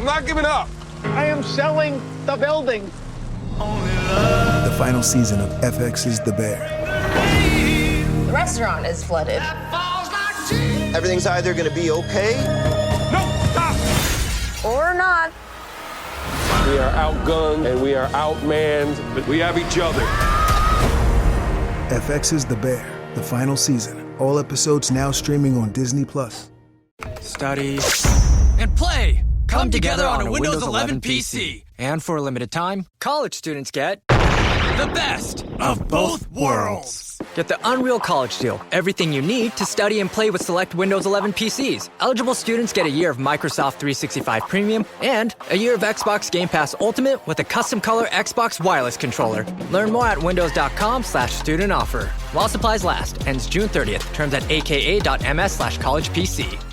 I'm not giving up. I am selling the building. The final season of FX's The Bear. The restaurant is flooded. Everything's either gonna be okay. No, stop! Or not. We are outgunned and we are outmanned, but we have each other. FX's The Bear, the final season. All episodes now streaming on Disney+. Study and play come together on a Windows 11 PC. And for a limited time, college students get the best of both worlds. Get the Unreal College Deal. Everything you need to study and play with select Windows 11 PCs. Eligible students get a year of Microsoft 365 Premium and a year of Xbox Game Pass Ultimate with a custom color Xbox wireless controller. Learn more at windows.com/student offer. While supplies last. Ends June 30th. Terms at aka.ms/collegepc.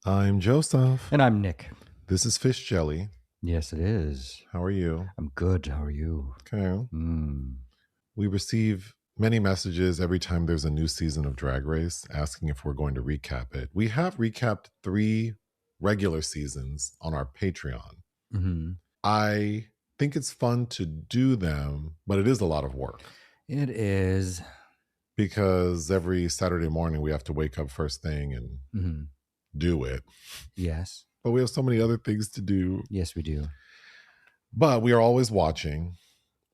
I'm Joseph. And I'm Nick. This is Fish Jelly. Yes, it is. How are you? I'm good. How are you? Okay. We receive many messages every time there's a new season of Drag Race asking if we're going to recap it. We have recapped 3 regular seasons on our Patreon. Mm-hmm. I think it's fun to do them, but it is a lot of work. It is. Because every Saturday morning we have to wake up first thing and do it. Yes. But we have so many other things to do. Yes, we do. But we are always watching.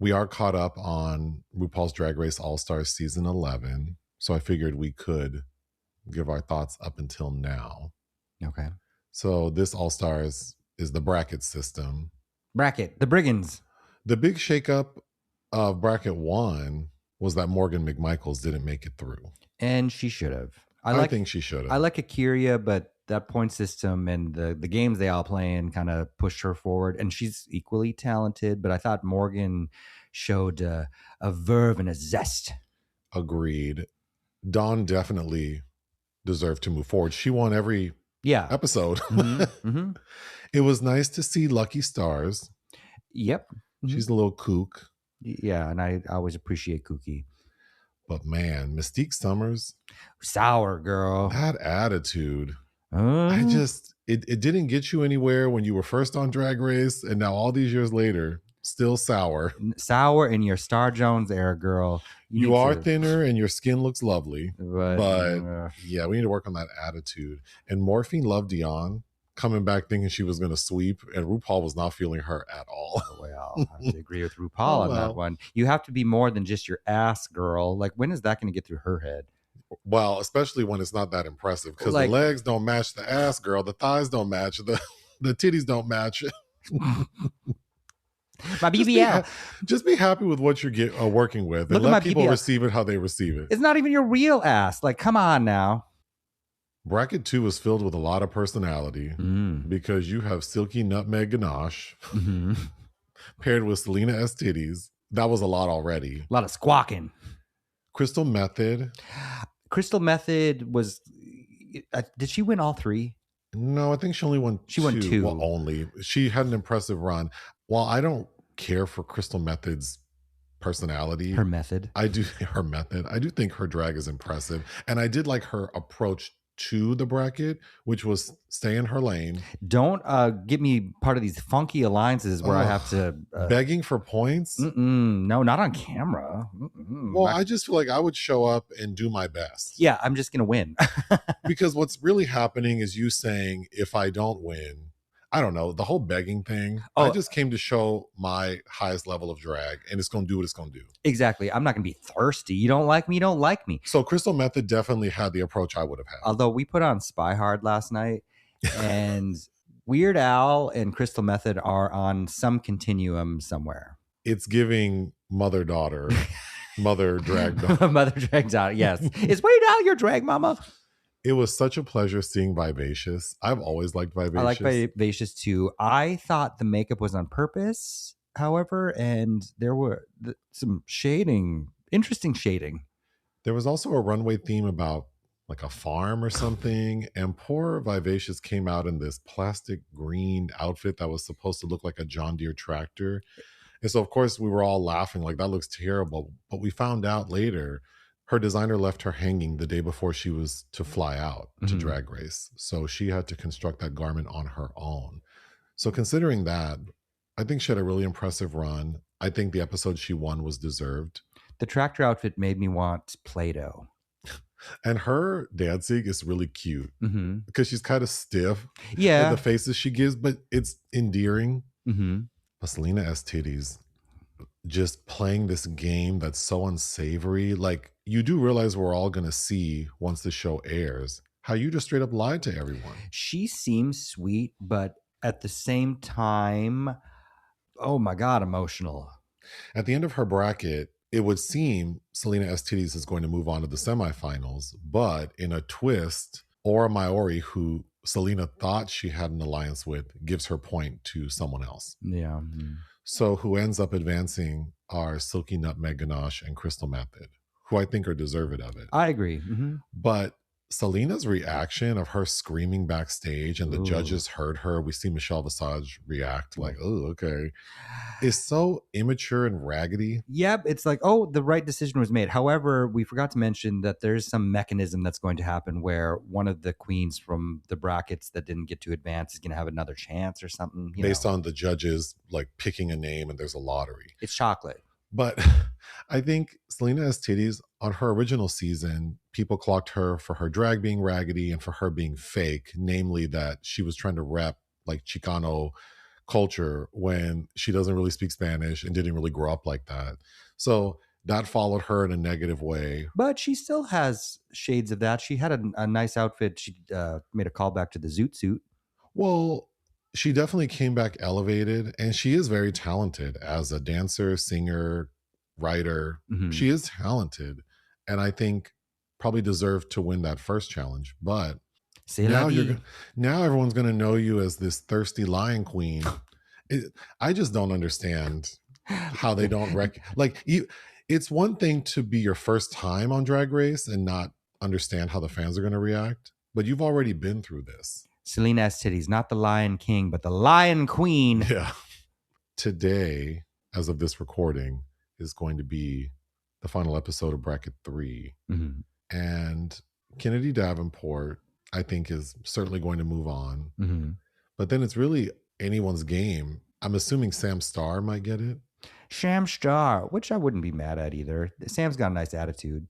We are caught up on RuPaul's Drag Race All-Stars Season 11. So I figured we could give our thoughts up until now. Okay. So this All-Stars is the bracket system. Bracket, the Brigands. The big shakeup of bracket 1 was that Morgan McMichaels didn't make it through. And she should have. I think she should have. I like Akira, but that point system and the games they all playing kind of pushed her forward. And she's equally talented, but I thought Morgan showed a verve and a zest. Agreed. Dawn definitely deserved to move forward. She won every episode. Mm-hmm. It was nice to see Lucky Stars. Yep. She's a little kook. Yeah, and I always appreciate kooky. But man, Mystique Summers. Sour girl. That attitude. It didn't get you anywhere when you were first on Drag Race, and now all these years later, still sour. Sour in your Star Jones era, girl. You are thinner and your skin looks lovely. But yeah, we need to work on that attitude. And Morphine loved Dion coming back thinking she was going to sweep, and RuPaul was not feeling her at all. Well, I have to agree with RuPaul on that one. You have to be more than just your ass, girl. Like, when is that going to get through her head? Well, especially when it's not that impressive, because the legs don't match the ass, girl. The thighs don't match. The titties don't match. My BBL. Just be happy with what you're working with, and let people receive it how they receive it. It's not even your real ass. Like, come on now. Bracket 2 is filled with a lot of personality because you have Silky Nutmeg Ganache paired with Selena S. Titties. That was a lot already. A lot of squawking. Crystal Method. Crystal Method was... did she win all 3? No, I think she only won 2. She won 2. Well, only. She had an impressive run. While I don't care for Crystal Method's personality. Her method. I do think her drag is impressive. And I did like her approach to the bracket, which was stay in her lane. Don't get me part of these funky alliances where I have to begging for points. No, not on camera. Well, I just feel like I would show up and do my best. Yeah, I'm just gonna win. Because what's really happening is you saying, if I don't win, I don't know, the whole begging thing. I just came to show my highest level of drag, and it's going to do what it's going to do. Exactly. I'm not going to be thirsty. You don't like me, you don't like me. So Crystal Method definitely had the approach I would have had. Although we put on Spy Hard last night, and Weird Al and Crystal Method are on some continuum somewhere. It's giving mother-daughter, mother drag daughter. Mother drag daughter, yes. Is Weird Al your drag mama? It was such a pleasure seeing Vivacious. I've always liked Vivacious. I like Vivacious too. I thought the makeup was on purpose, however, and there were some shading, interesting shading. There was also a runway theme about like a farm or something, and poor Vivacious came out in this plastic green outfit that was supposed to look like a John Deere tractor. And so, of course, we were all laughing like, that looks terrible. But we found out later her designer left her hanging the day before she was to fly out to Drag Race. So she had to construct that garment on her own. So considering that, I think she had a really impressive run. I think the episode she won was deserved. The tractor outfit made me want Play-Doh. And her dancing is really cute because she's kind of stiff. Yeah. The faces she gives, but it's endearing. Mm-hmm. But Selena Estidis just playing this game that's so unsavory. Like, you do realize we're all going to see once the show airs how you just straight up lied to everyone. She seems sweet, but at the same time, oh my God, emotional. At the end of her bracket, it would seem Selena Estidis is going to move on to the semifinals, but in a twist, Ora Maori, who Selena thought she had an alliance with, gives her point to someone else. Yeah. So who ends up advancing are Silky Nutmeg Ganache and Crystal Method, who I think are deserving of it. I agree. But Selena's reaction of her screaming backstage and the judges heard her, we see Michelle Visage react like, oh, okay, is so immature and raggedy. Yep. It's like, oh, the right decision was made. However, we forgot to mention that there's some mechanism that's going to happen where one of the queens from the brackets that didn't get to advance is going to have another chance or something. Based on the judges like picking a name and there's a lottery. It's chocolate. But I think Selena Estidis, on her original season, people clocked her for her drag being raggedy and for her being fake, namely that she was trying to rep like Chicano culture when she doesn't really speak Spanish and didn't really grow up like that. So that followed her in a negative way. But she still has shades of that. She had a nice outfit. She made a callback to the Zoot Suit. Well, she definitely came back elevated, and she is very talented as a dancer, singer, writer. She is talented, and I think probably deserved to win that first challenge. But now everyone's going to know you as this thirsty lion queen. I just don't understand how they don't it's one thing to be your first time on Drag Race and not understand how the fans are going to react, but you've already been through this. Selena Estidis, not the Lion King, but the Lion Queen. Yeah. Today, as of this recording, is going to be the final episode of Bracket 3. And Kennedy Davenport, I think, is certainly going to move on. But then it's really anyone's game. I'm assuming Sam Starr might get it. Sham Star, which I wouldn't be mad at either. Sam's got a nice attitude.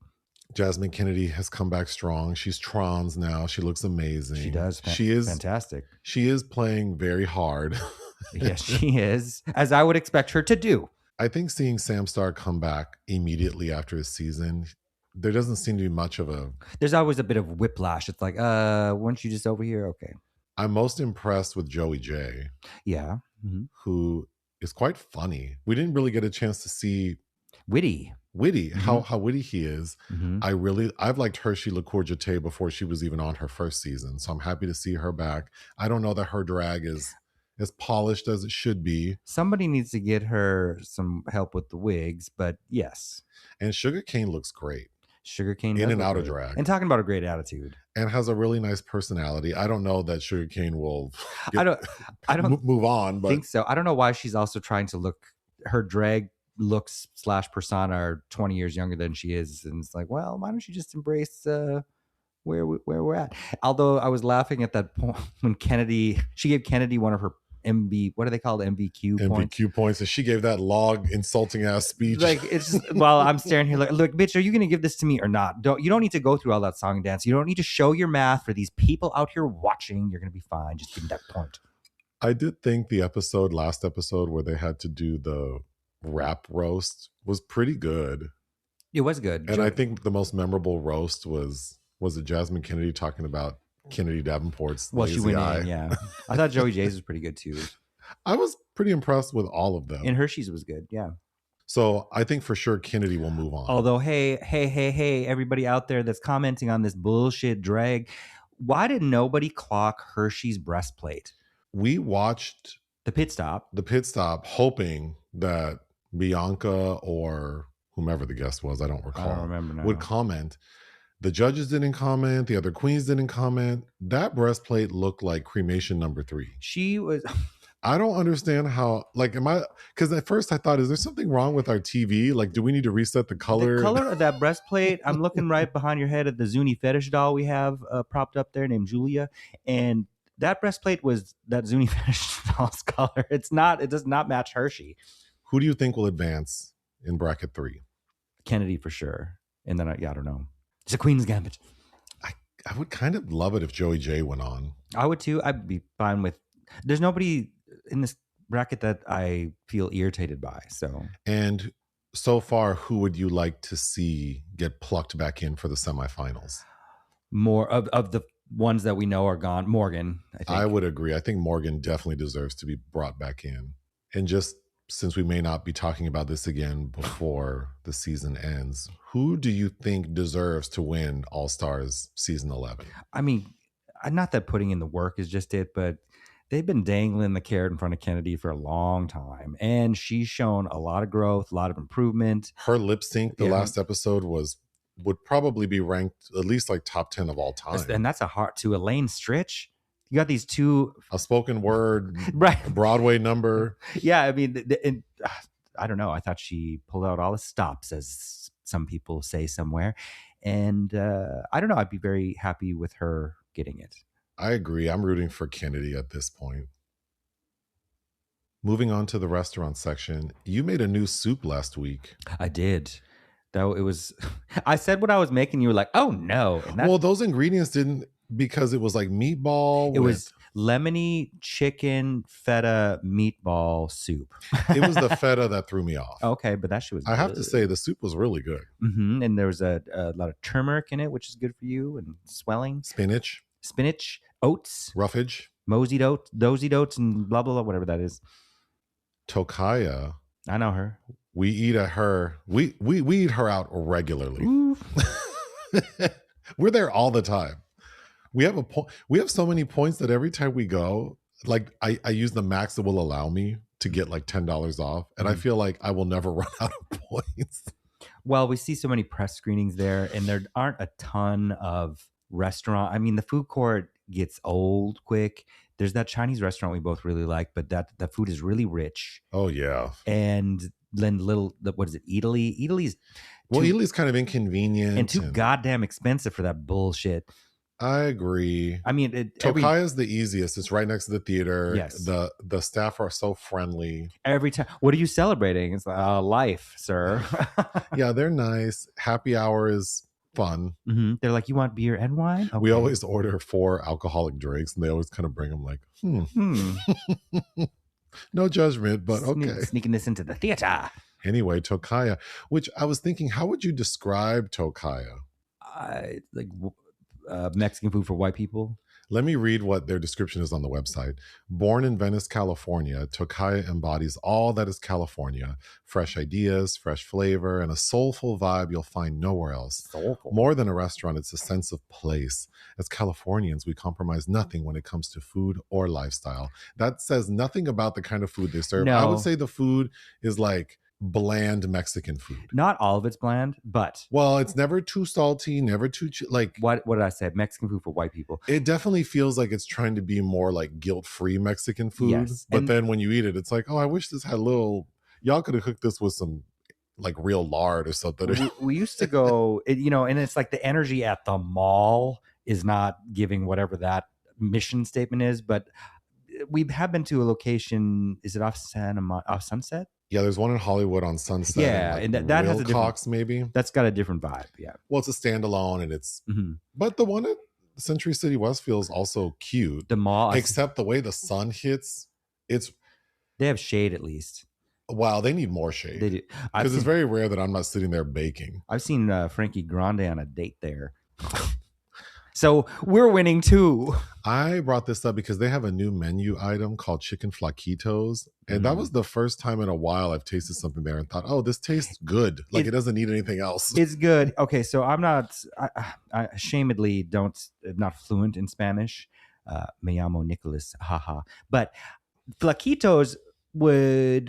Jasmine Kennedy has come back strong. She's trans now. She looks amazing. She does. She is fantastic. She is playing very hard. Yes, she is, as I would expect her to do. I think seeing Sam Starr come back immediately after his season, there doesn't seem to be much of a... There's always a bit of whiplash. It's like, weren't you just over here? Okay. I'm most impressed with Joey J. Yeah. Who is quite funny. We didn't really get a chance to see... Witty, how witty he is. I've liked Hershey LaCour Jete before she was even on her first season, so I'm happy to see her back. I don't know that her drag is as polished as it should be. Somebody needs to get her some help with the wigs, but yes. And Sugarcane looks great. Sugarcane in and out of drag, and talking about a great attitude, and has a really nice personality. I don't know that Sugarcane will I don't move on, but think so. I don't know why she's also trying to look, her drag looks / persona are 20 years younger than she is, and it's like, well, why don't you just embrace where we're at? Although I was laughing at that point when she gave Kennedy one of her what are they called, MVQ points, and she gave that log insulting ass speech. Like, it's just, well, I'm staring here like, look, bitch, are you gonna give this to me or not? You don't need to go through all that song and dance. You don't need to show your math for these people out here watching. You're gonna be fine. Just give me that point. I did think the last episode where they had to do the rap roast was pretty good. It was good. And I think the most memorable roast was it Jasmine Kennedy talking about Kennedy Davenport's she went in, yeah. I thought Joey J's was pretty good too. I was pretty impressed with all of them. And Hershey's was good, yeah. So I think for sure Kennedy will move on. Although, hey, everybody out there that's commenting on this bullshit drag, why did nobody clock Hershey's breastplate? We watched the pit stop, hoping that Bianca or whomever the guest was, I don't recall, I don't remember now, would comment. The judges didn't comment. The other queens didn't comment. That breastplate looked like cremation number 3. She was... I don't understand how, like, because at first I thought, is there something wrong with our TV? Like, do we need to reset the color? The color of that breastplate, I'm looking right behind your head at the Zuni fetish doll we have propped up there named Julia. And that breastplate was that Zuni fetish doll's color. It does not match Hershey. Who do you think will advance in bracket 3? Kennedy for sure. And then, I don't know. It's a Queen's Gambit. I would kind of love it if Joey J went on. I would too. I'd be fine with, there's nobody in this bracket that I feel irritated by. And so far, who would you like to see get plucked back in for the semifinals? More of the ones that we know are gone. Morgan, I think. I would agree. I think Morgan definitely deserves to be brought back in. And just since we may not be talking about this again before the season ends, who do you think deserves to win All Stars season 11? I mean, not that putting in the work is just it, but they've been dangling the carrot in front of Kennedy for a long time. And she's shown a lot of growth, a lot of improvement. Her lip sync, the last episode, would probably be ranked at least like top 10 of all time. And that's to Elaine Stritch. You got these two, a spoken word, right? Broadway number. Yeah, I mean, I don't know. I thought she pulled out all the stops, as some people say somewhere, and I don't know. I'd be very happy with her getting it. I agree. I'm rooting for Kennedy at this point. Moving on to the restaurant section, you made a new soup last week. I did. Though it was, I said what I was making. You were like, "Oh no!" Well, those ingredients didn't. Because it was like meatball. It was lemony chicken feta meatball soup. It was the feta that threw me off. Okay, but that shit was good. I have to say the soup was really good. Mm-hmm. And there was a lot of turmeric in it, which is good for you, and swelling. Spinach, oats, roughage, mosied oats, dozied oats, and blah, blah, blah, whatever that is. Tokaya. I know her. We eat at her. We eat her out regularly. We're there all the time. We have we have so many points that every time we go, like I use the max that will allow me to get like $10 off. And I feel like I will never run out of points. Well, we see so many press screenings there, and there aren't a ton of restaurant. I mean, the food court gets old quick. There's that Chinese restaurant we both really like, but that food is really rich. Oh yeah. And then what is it? Italy's kind of inconvenient and too goddamn expensive for that bullshit. I agree. I mean, Tokaya is the easiest. It's right next to the theater. Yes. The staff are so friendly. Every time. What are you celebrating? It's life, sir. Yeah, they're nice. Happy hour is fun. Mm-hmm. They're like, you want beer and wine? Okay. We always order 4 alcoholic drinks, and they always kind of bring them like, No judgment, but okay. Sneaking this into the theater. Anyway, Tokaya, which I was thinking, how would you describe Tokaya? Mexican food for white people. Let me read what their description is on the website. Born in Venice, California, Tokaya embodies all that is California. Fresh ideas, fresh flavor, and a soulful vibe you'll find nowhere else. Soulful. More than a restaurant, it's a sense of place. As Californians, we compromise nothing when it comes to food or lifestyle. That says nothing about the kind of food they serve. No. I would say the food is like bland Mexican food. Not all of it's bland, but it's never too salty, never too like what did I say? Mexican food for white people. It definitely feels like it's trying to be more like guilt-free Mexican food. Yes. But then when you eat it, it's like, oh, I wish this had y'all could have cooked this with some like real lard or something. We used to go, and it's like the energy at the mall is not giving whatever that mission statement is, but we have been to a location. Is it off Sunset? Yeah, there's one in Hollywood on Sunset. Yeah, and that has a Cox maybe. That's got a different vibe. Yeah. Well, it's a standalone, and it's. Mm-hmm. But the one at Century City Westfield is also cute. The mall, except the way the sun hits, they have shade at least. Wow, they need more shade. They do, because it's very rare that I'm not sitting there baking. I've seen Frankie Grande on a date there. So we're winning too. I brought this up because they have a new menu item called chicken flaquitos. And that was the first time in a while I've tasted something there and thought, oh, this tastes good. Like it doesn't need anything else. It's good. Okay, so I ashamedly not fluent in Spanish. Me llamo Nicholas, haha. But flaquitos would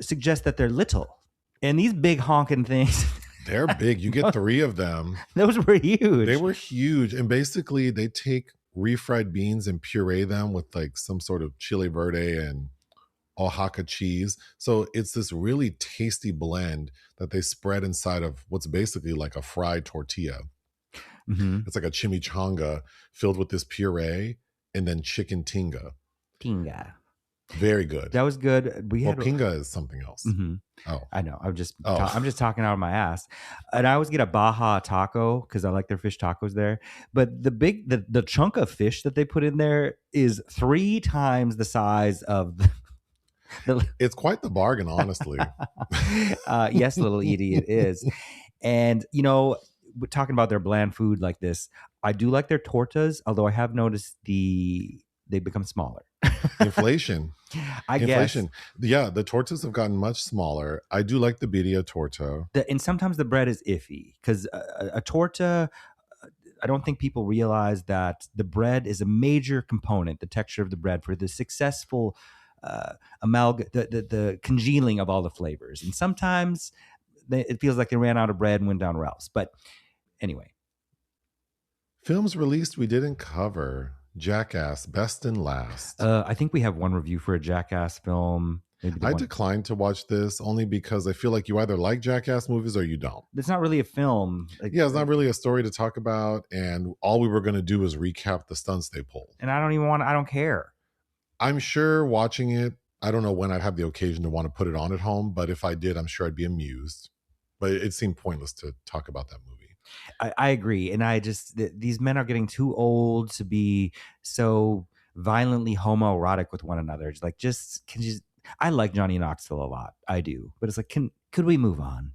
suggest that they're little. And these big honking things... They're big. You get 3 of them. Those were huge. They were huge. And basically, they take refried beans and puree them with like some sort of chili verde and Oaxaca cheese. So it's this really tasty blend that they spread inside of what's basically like a fried tortilla. Mm-hmm. It's like a chimichanga filled with this puree and then chicken tinga. Tinga. Very good. That was good. Well, pinga is something else. Mm-hmm. Oh, I know. I'm just talking out of my ass. And I always get a Baja taco because I like their fish tacos there. But the chunk of fish that they put in there is 3 times the size of it's quite the bargain, honestly. Yes, little Edie, it is. And, you know, we're talking about their bland food like this. I do like their tortas, although I have noticed they become smaller. Inflation. Guess. Yeah, the tortas have gotten much smaller. I do like the birria torta. And sometimes the bread is iffy because a torta, I don't think people realize that the bread is a major component, the texture of the bread, for the successful the congealing of all the flavors. And sometimes it feels like they ran out of bread and went down Ralph's. But anyway. Films released we didn't cover. Jackass, Best and Last. I think we have one review for a Jackass film. I declined to watch this only because I feel like you either like Jackass movies or you don't. It's not really a film. It's not really a story to talk about. And all we were going to do is recap the stunts they pulled. And I don't care. I'm sure watching it, I don't know when I'd have the occasion to want to put it on at home, but if I did, I'm sure I'd be amused. But it seemed pointless to talk about that movie. I agree. And these men are getting too old to be so violently homoerotic with one another. It's like, I like Johnny Knoxville a lot. I do. But it's like, could we move on?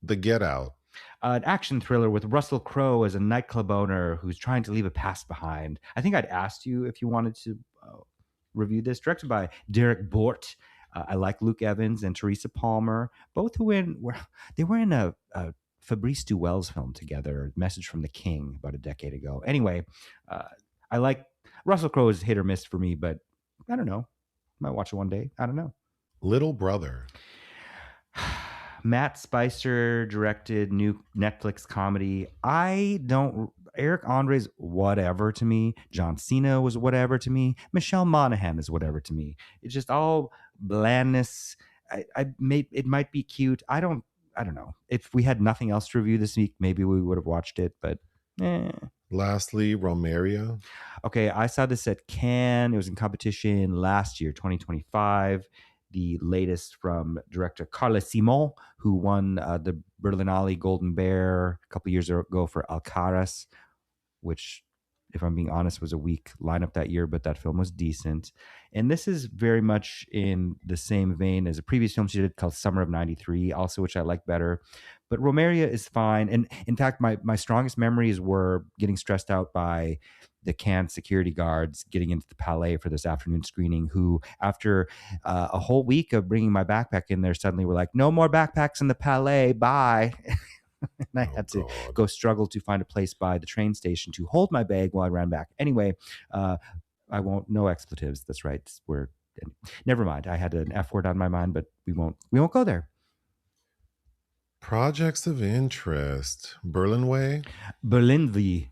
The Get Out. An action thriller with Russell Crowe as a nightclub owner who's trying to leave a past behind. I think I'd asked you if you wanted to review this. Directed by Derek Bort. I like Luke Evans and Teresa Palmer, both who were in a Fabrice Duwell's film together, Message from the King, about a decade ago. Anyway, I like Russell Crowe is hit or miss for me, but I don't know. Might watch it one day. I don't know. Little Brother. Matt Spicer directed new Netflix comedy. Eric Andre's whatever to me. John Cena was whatever to me. Michelle Monaghan is whatever to me. It's just all blandness. It might be cute. I don't know. If we had nothing else to review this week, maybe we would have watched it, but Lastly, Romeria. Okay, I saw this at Cannes. It was in competition last year, 2025. The latest from director Carla Simon, who won the Berlinale Golden Bear a couple years ago for Alcaraz, which, if I'm being honest, was a weak lineup that year, but that film was decent. And this is very much in the same vein as a previous film she did called Summer of '93, also, which I like better. But Romeria is fine. And in fact, my strongest memories were getting stressed out by the Cannes security guards getting into the Palais for this afternoon screening, who, after a whole week of bringing my backpack in there, suddenly were like, no more backpacks in the Palais, bye. And I had to go struggle to find a place by the train station to hold my bag while I ran back. Anyway, I won't, no expletives. That's right. Never mind. I had an F word on my mind, but we won't go there. Projects of interest. Berlinway? Berlinva,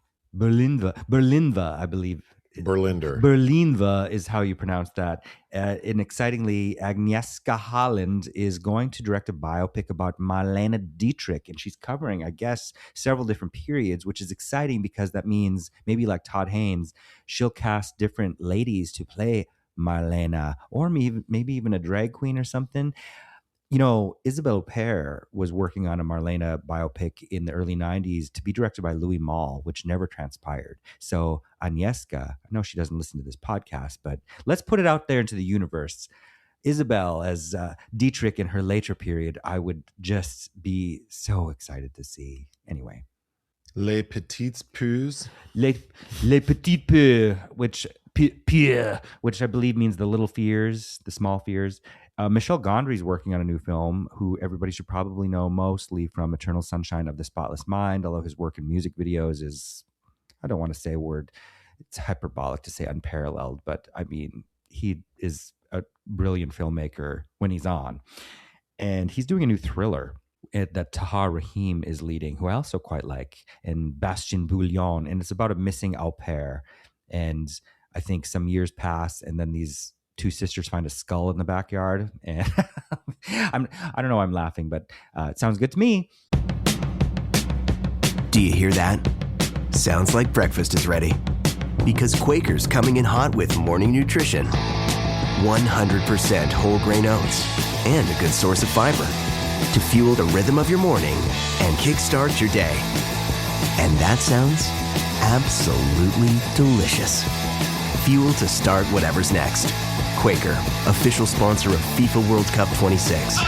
I believe. Berlinva is how you pronounce that. And excitingly, Agnieszka Holland is going to direct a biopic about Marlene Dietrich, and she's covering, I guess, several different periods, which is exciting because that means, maybe like Todd Haynes, she'll cast different ladies to play Marlena, or maybe even a drag queen or something. You know, Isabelle Huppert was working on a Marlena biopic in the early 90s to be directed by Louis Malle, which never transpired. So Agnieszka, I know she doesn't listen to this podcast, but let's put it out there into the universe. Isabelle as Dietrich in her later period, I would just be so excited to see. Anyway. Les Petites Peus. Les Petites Peus, which I believe means the little fears, the small fears. Michel Gondry's working on a new film, who everybody should probably know mostly from Eternal Sunshine of the Spotless Mind, although his work in music videos is, I don't want to say a word, it's hyperbolic to say unparalleled, but I mean, he is a brilliant filmmaker when he's on. And he's doing a new thriller that Tahar Rahim is leading, who I also quite like, and Bastien Bouillon, and it's about a missing au pair. And I think some years pass, and then these two sisters find a skull in the backyard. And I don't know why I'm laughing, but it sounds good to me. Do you hear that? Sounds like breakfast is ready. Because Quaker's coming in hot with morning nutrition. 100% whole grain oats and a good source of fiber to fuel the rhythm of your morning and kickstart your day. And that sounds absolutely delicious. Fuel to start whatever's next. Quaker, official sponsor of FIFA World Cup 26.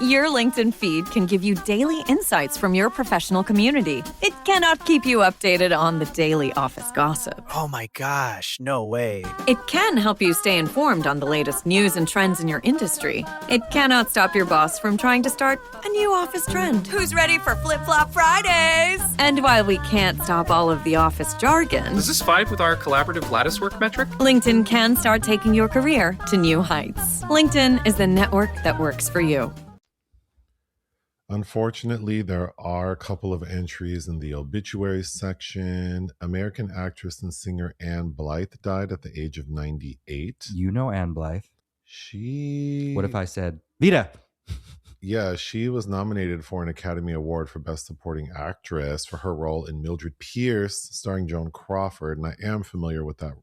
Your LinkedIn feed can give you daily insights from your professional community. It cannot keep you updated on the daily office gossip. Oh my gosh, no way. It can help you stay informed on the latest news and trends in your industry. It cannot stop your boss from trying to start a new office trend. Who's ready for Flip-Flop Fridays? And while we can't stop all of the office jargon... Does this vibe with our collaborative lattice work metric? LinkedIn can start taking your career to new heights. LinkedIn is the network that works for you. Unfortunately, there are a couple of entries in the obituary section. American actress and singer Anne Blyth died at the age of 98. You know Anne Blyth. She... What if I said, Vita? Yeah, she was nominated for an Academy Award for Best Supporting Actress for her role in Mildred Pierce, starring Joan Crawford. And I am familiar with that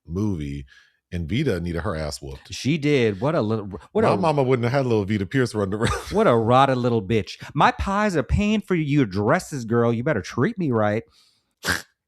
movie. And Vita needed her ass whooped. She did. My mama wouldn't have had little Vita Pierce running around. What a rotted little bitch. My pies are paying for your dresses, girl. You better treat me right.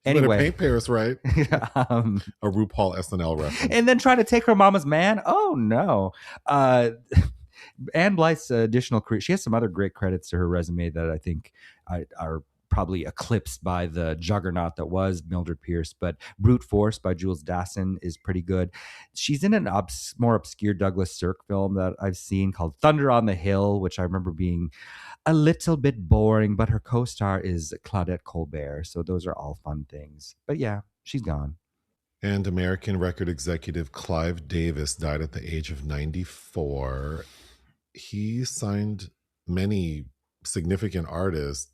Anyway. Better paint Paris right. A RuPaul SNL reference. And then try to take her mama's man? Oh, no. Anne Blyth's additional career. She has some other great credits to her resume that I think are probably eclipsed by the juggernaut that was Mildred Pierce, but Brute Force by Jules Dassin is pretty good. She's in an more obscure Douglas Sirk film that I've seen called Thunder on the Hill, which I remember being a little bit boring, but her co-star is Claudette Colbert. So those are all fun things. But yeah, she's gone. And American record executive Clive Davis died at the age of 94. He signed many significant artists.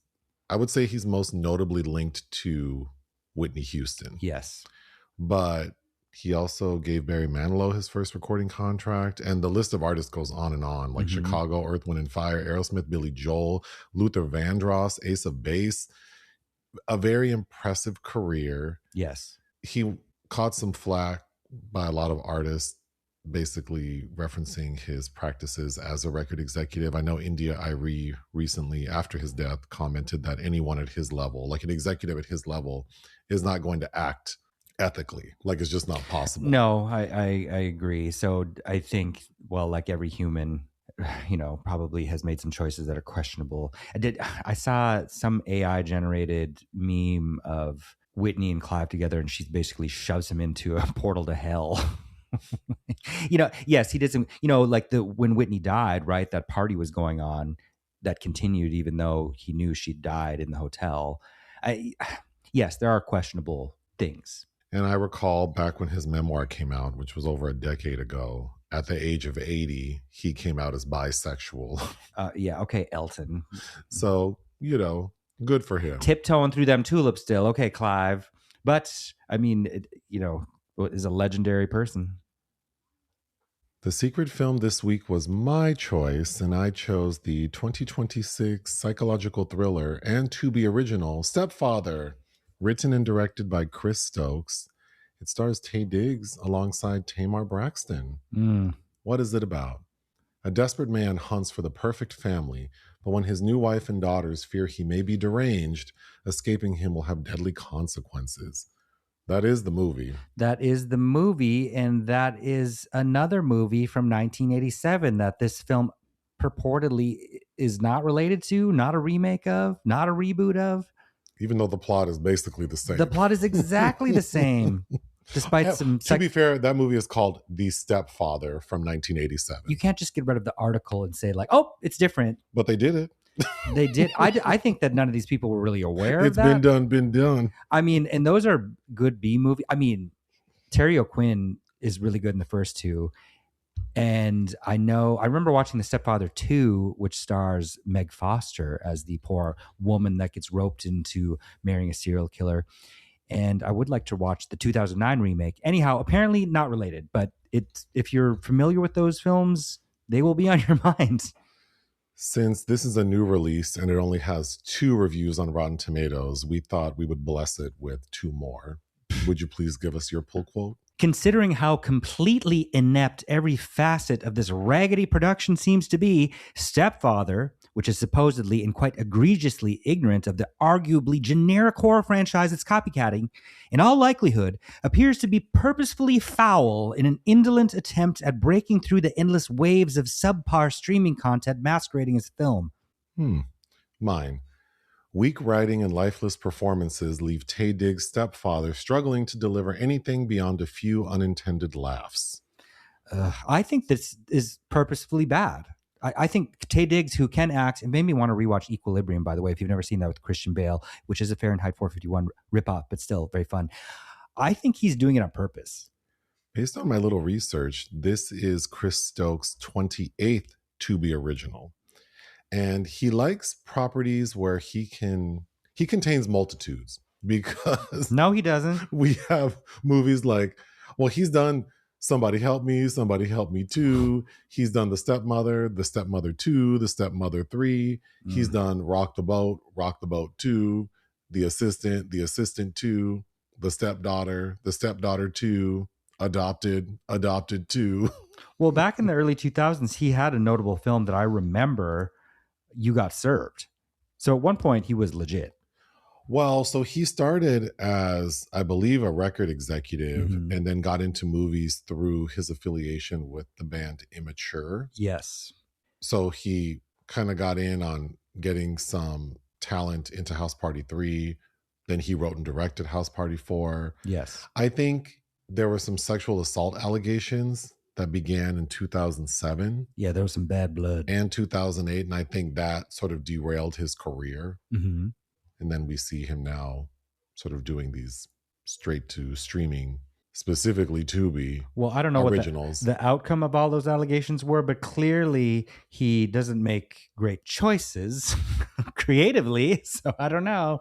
I would say he's most notably linked to Whitney Houston. Yes. But he also gave Barry Manilow his first recording contract. And the list of artists goes on and on, like Chicago, Earth, Wind and Fire, Aerosmith, Billy Joel, Luther Vandross, Ace of Base. A very impressive career. Yes. He caught some flack by a lot of artists, basically referencing his practices as a record executive. I know India Arie recently, after his death, commented that anyone at his level, like an executive at his level, is not going to act ethically. Like, it's just not possible. No, I agree. So I think, well, like every human, probably has made some choices that are questionable. I saw some AI generated meme of Whitney and Clive together, and she basically shoves him into a portal to hell. Yes, he did some, like when Whitney died, right? That party was going on that continued even though he knew she died in the hotel. Yes, there are questionable things. And I recall back when his memoir came out, which was over a decade ago, at the age of 80, he came out as bisexual. Yeah. Okay. Elton. So, good for him. Tiptoeing through them tulips still. Okay, Clive. But I mean, is a legendary person. The secret film this week was my choice, and I chose the 2026 psychological thriller and Tubi original Stepfather, written and directed by Chris Stokes. It stars Taye Diggs alongside Tamar Braxton. What is it about? A desperate man hunts for the perfect family, but when his new wife and daughters fear he may be deranged, escaping him will have deadly consequences. That is the movie. That is the movie, and that is another movie from 1987 that this film purportedly is not related to, not a remake of, not a reboot of. Even though the plot is basically the same. The plot is exactly the same, despite some... To be fair, that movie is called The Stepfather from 1987. You can't just get rid of the article and say like, oh, it's different. But they did it. They did. I think that none of these people were really aware of that. It's been done. I mean, and those are good B movie. I mean, Terry O'Quinn is really good in the first two. And I remember watching The Stepfather 2, which stars Meg Foster as the poor woman that gets roped into marrying a serial killer. And I would like to watch the 2009 remake. Anyhow, apparently not related, but if you're familiar with those films, they will be on your mind. Since this is a new release and it only has 2 reviews on Rotten Tomatoes, we thought we would bless it with 2 more. Would you please give us your pull quote? Considering how completely inept every facet of this raggedy production seems to be, Stepfather, which is supposedly and quite egregiously ignorant of the arguably generic horror franchise it's copycatting, in all likelihood appears to be purposefully foul in an indolent attempt at breaking through the endless waves of subpar streaming content masquerading as film. Mine. Weak writing and lifeless performances leave Taye Diggs' stepfather struggling to deliver anything beyond a few unintended laughs. I think this is purposefully bad. I think Taye Diggs, who can act, and made me want to rewatch Equilibrium, by the way, if you've never seen that with Christian Bale, which is a Fahrenheit 451 ripoff, but still very fun. I think he's doing it on purpose. Based on my little research, this is Chris Stokes' 28th Tubi original. And he likes properties where he contains multitudes, because no, he doesn't. We have movies like, well, he's done Somebody Help Me 2. He's done The Stepmother 2, The Stepmother 3. He's done Rock the Boat 2, The Assistant 2, The Stepdaughter 2, Adopted 2. Well, back in the early 2000s, he had a notable film that I remember, You Got Served. So at one point he was legit. Well, so he started as, I believe, a record executive and then got into movies through his affiliation with the band Immature. Yes. So he kind of got in on getting some talent into House Party 3. Then he wrote and directed House Party 4. Yes. I think there were some sexual assault allegations that began in 2007. Yeah, there was some bad blood. And 2008. And I think that sort of derailed his career. Mm-hmm. And then we see him now sort of doing these straight to streaming, specifically Tubi. Well, I don't know originals. What the outcome of all those allegations were, but clearly he doesn't make great choices creatively. So I don't know.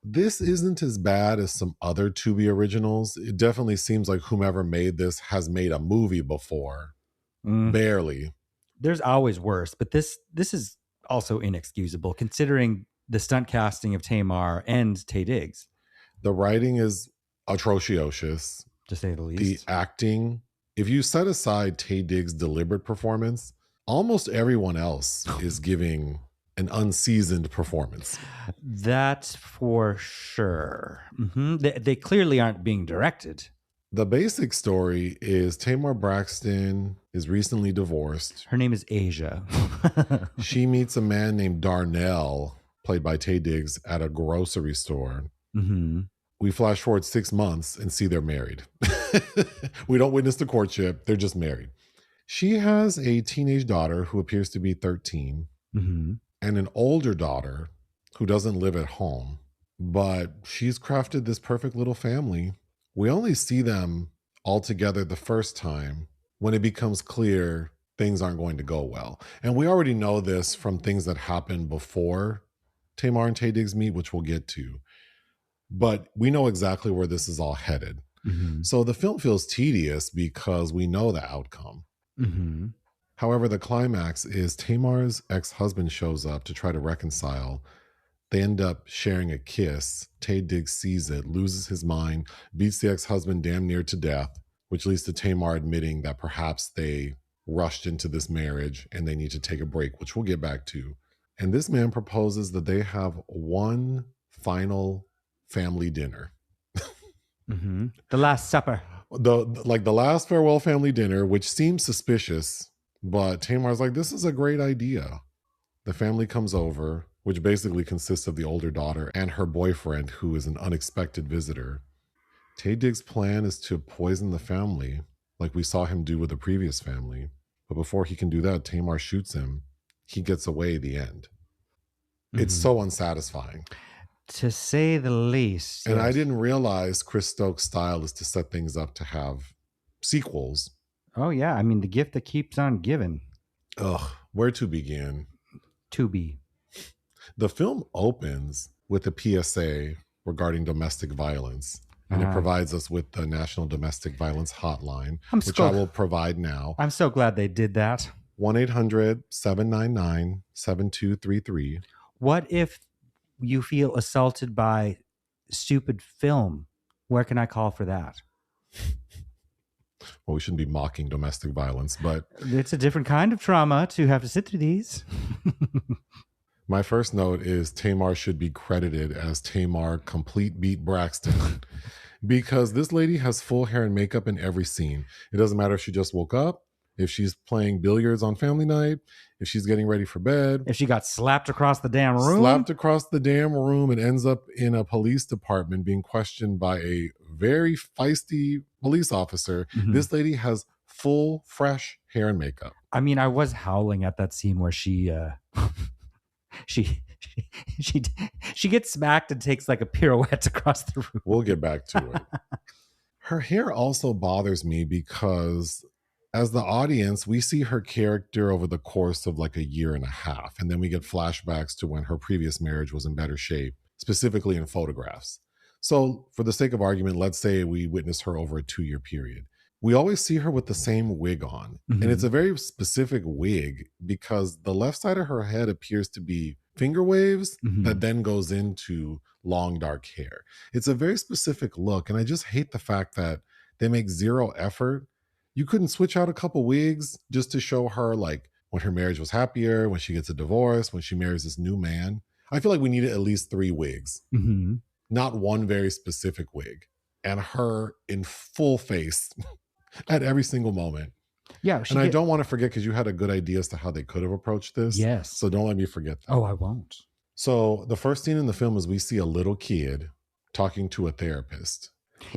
This isn't as bad as some other Tubi originals. It definitely seems like whomever made this has made a movie before. Barely. There's always worse, but this is also inexcusable considering the stunt casting of Tamar and Taye Diggs. The writing is atrocious, to say the least. The acting, if you set aside Taye Diggs' deliberate performance, almost everyone else is giving an unseasoned performance. That's for sure. Mm-hmm. They clearly aren't being directed. The basic story is Tamar Braxton is recently divorced. Her name is Asia. She meets a man named Darnell, played by Taye Diggs, at a grocery store. Mm-hmm. We flash forward 6 months and see they're married. We don't witness the courtship. They're just married. She has a teenage daughter who appears to be 13 and an older daughter who doesn't live at home, but she's crafted this perfect little family. We only see them all together the first time when it becomes clear things aren't going to go well. And we already know this from things that happened before Tamar and Taye Diggs meet, which we'll get to. But we know exactly where this is all headed. Mm-hmm. So the film feels tedious because we know the outcome. Mm-hmm. However, the climax is Tamar's ex-husband shows up to try to reconcile. They end up sharing a kiss. Taye Diggs sees it, loses his mind, beats the ex-husband damn near to death, which leads to Tamar admitting that perhaps they rushed into this marriage and they need to take a break, which we'll get back to. And this man proposes that they have one final family dinner. Mm-hmm. The Last Supper. The last farewell family dinner, which seems suspicious, but Tamar's like, this is a great idea. The family comes over, which basically consists of the older daughter and her boyfriend, who is an unexpected visitor. Taye Diggs' plan is to poison the family, like we saw him do with the previous family. But before he can do that, Tamar shoots him. He gets away at the end. It's so unsatisfying. To say the least. And yes. I didn't realize Chris Stokes' style is to set things up to have sequels. Oh, yeah. I mean, the gift that keeps on giving. Ugh, where to begin? Tubi. The film opens with a PSA regarding domestic violence, and it provides us with the National Domestic Violence Hotline, which I will provide now. I'm so glad they did that. 1-800-799-7233. What if you feel assaulted by stupid film? Where can I call for that? Well, we shouldn't be mocking domestic violence, but it's a different kind of trauma to have to sit through these. My first note is Tamar should be credited as Tamar Complete Beat Braxton because this lady has full hair and makeup in every scene. It doesn't matter if she just woke up, if she's playing billiards on family night, if she's getting ready for bed. If she got slapped across the damn room. Slapped across the damn room and ends up in a police department being questioned by a very feisty police officer. Mm-hmm. This lady has full, fresh hair and makeup. I mean, I was howling at that scene where she gets smacked and takes like a pirouette across the room. We'll get back to it. Her hair also bothers me because as the audience, we see her character over the course of like a year and a half. And then we get flashbacks to when her previous marriage was in better shape, specifically in photographs. So for the sake of argument, let's say we witnessed her over a 2-year period. We always see her with the same wig on. Mm-hmm. And it's a very specific wig because the left side of her head appears to be finger waves that then goes into long, dark hair. It's a very specific look. And I just hate the fact that they make zero effort. You couldn't switch out a couple wigs just to show her like when her marriage was happier, when she gets a divorce, when she marries this new man. I feel like we needed at least 3 wigs, not one very specific wig. And her in full face at every single moment. Yeah. And I don't want to forget because you had a good idea as to how they could have approached this. Yes. So don't let me forget that. Oh, I won't. So the first scene in the film is we see a little kid talking to a therapist.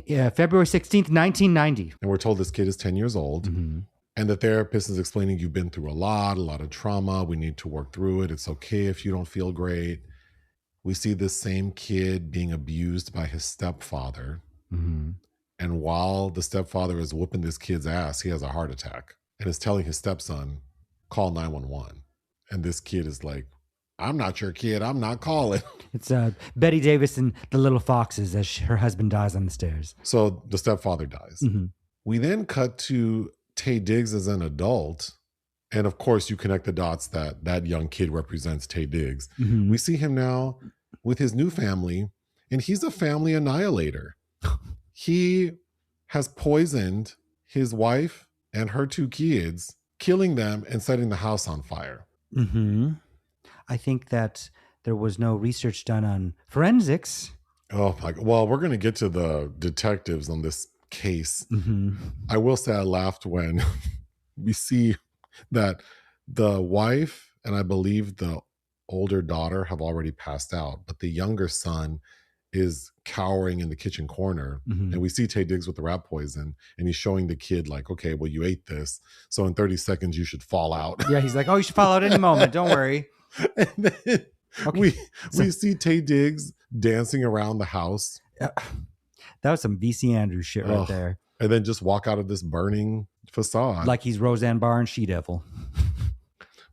Yeah, February 16th, 1990. And we're told this kid is 10 years old. And the therapist is explaining you've been through a lot of trauma. We need to work through it. It's okay if you don't feel great. We see this same kid being abused by his stepfather. And while the stepfather is whooping this kid's ass, he has a heart attack and is telling his stepson, call 911. And this kid is like, I'm not your kid. I'm not calling. It's Betty Davis and the Little Foxes as her husband dies on the stairs. So the stepfather dies. We then cut to Taye Diggs as an adult. And of course, you connect the dots that that young kid represents Taye Diggs. We see him now with his new family, and he's a family annihilator. He has poisoned his wife and her 2 kids, killing them and setting the house on fire. I think that there was no research done on forensics. Oh my God. Well, we're going to get to the detectives on this case. I will say I laughed when we see that the wife and I believe the older daughter have already passed out, but the younger son is cowering in the kitchen corner. And we see Taye Diggs with the rat poison and he's showing the kid like, okay, well, you ate this. So in 30 seconds, you should fall out. Yeah. He's like, oh, you should fall out any moment. Don't worry. And then we see Taye Diggs dancing around the house. That was some VC Andrews shit right there. And then just walk out of this burning facade. Like he's Roseanne Barr and She-Devil.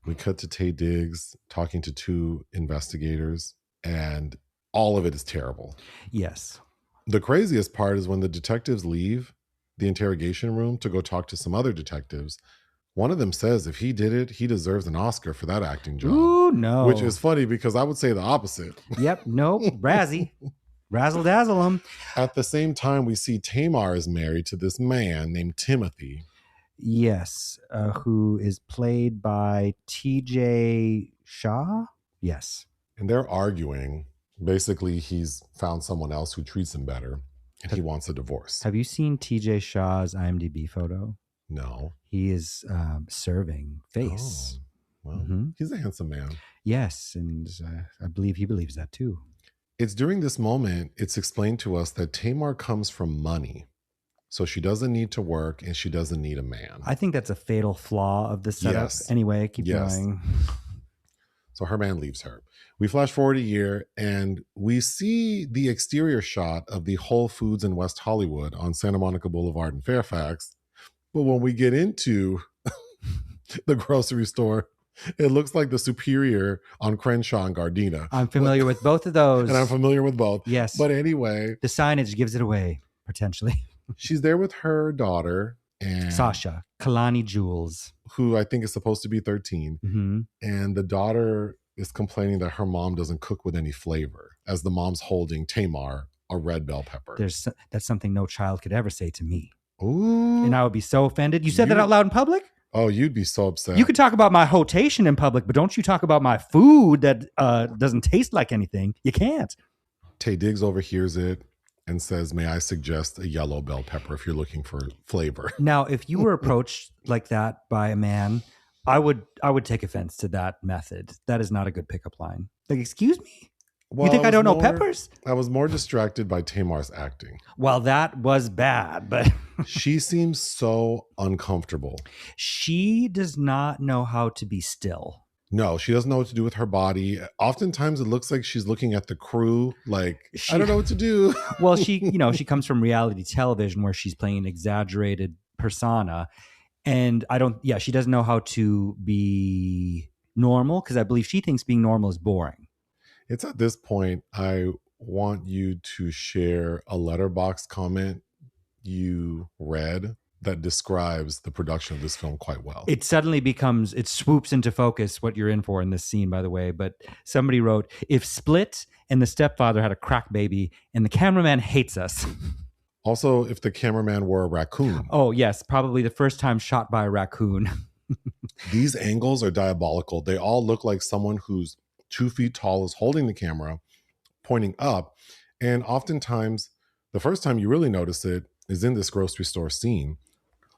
We cut to Taye Diggs talking to 2 investigators and all of it is terrible. Yes. The craziest part is when the detectives leave the interrogation room to go talk to some other detectives. One of them says if he did it, he deserves an Oscar for that acting job. Ooh, no. Which is funny because I would say the opposite. Yep. Nope. Razzie. Razzle dazzle him. At the same time, we see Tamar is married to this man named Timothy. Yes. Who is played by TJ Shaw? Yes. And they're arguing. Basically, he's found someone else who treats him better and he wants a divorce. Have you seen TJ Shaw's IMDb photo? No. He is serving face. Oh, well, he's a handsome man. Yes, and I believe he believes that too. It's during this moment, it's explained to us that Tamar comes from money. So she doesn't need to work and she doesn't need a man. I think that's a fatal flaw of the setup. Yes. Anyway, keep going. So her man leaves her. We flash forward a year and we see the exterior shot of the Whole Foods in West Hollywood on Santa Monica Boulevard in Fairfax. But when we get into the grocery store, it looks like the Superior on Crenshaw and Gardena. I'm familiar with both of those. And I'm familiar with both. Yes. But anyway. The signage gives it away, potentially. She's there with her daughter. And Sasha, Kalani Jules. Who I think is supposed to be 13. Mm-hmm. And the daughter is complaining that her mom doesn't cook with any flavor, as the mom's holding Tamar, a red bell pepper. That's something no child could ever say to me. Ooh. And I would be so offended. You said that out loud in public? Oh, you'd be so upset. You could talk about my hotation in public, but don't you talk about my food that doesn't taste like anything. You can't. Taye Diggs overhears it and says, may I suggest a yellow bell pepper if you're looking for flavor? Now, if you were approached like that by a man, I would take offense to that method. That is not a good pickup line. Like, excuse me? Well, you think I don't know peppers? I was more distracted by Tamar's acting. Well, that was bad, but she seems so uncomfortable. She does not know how to be still. No, she doesn't know what to do with her body. Oftentimes it looks like she's looking at the crew like, I don't know what to do. Well, she comes from reality television where she's playing an exaggerated persona. And she doesn't know how to be normal because I believe she thinks being normal is boring. It's at this point, I want you to share a Letterboxd comment you read that describes the production of this film quite well. It suddenly it swoops into focus what you're in for in this scene, by the way. But somebody wrote, if Split and the stepfather had a crack baby and the cameraman hates us. Also, if the cameraman were a raccoon. Oh, yes. Probably the first time shot by a raccoon. These angles are diabolical. They all look like someone who's 2 feet tall is holding the camera, pointing up. And oftentimes, the first time you really notice it is in this grocery store scene.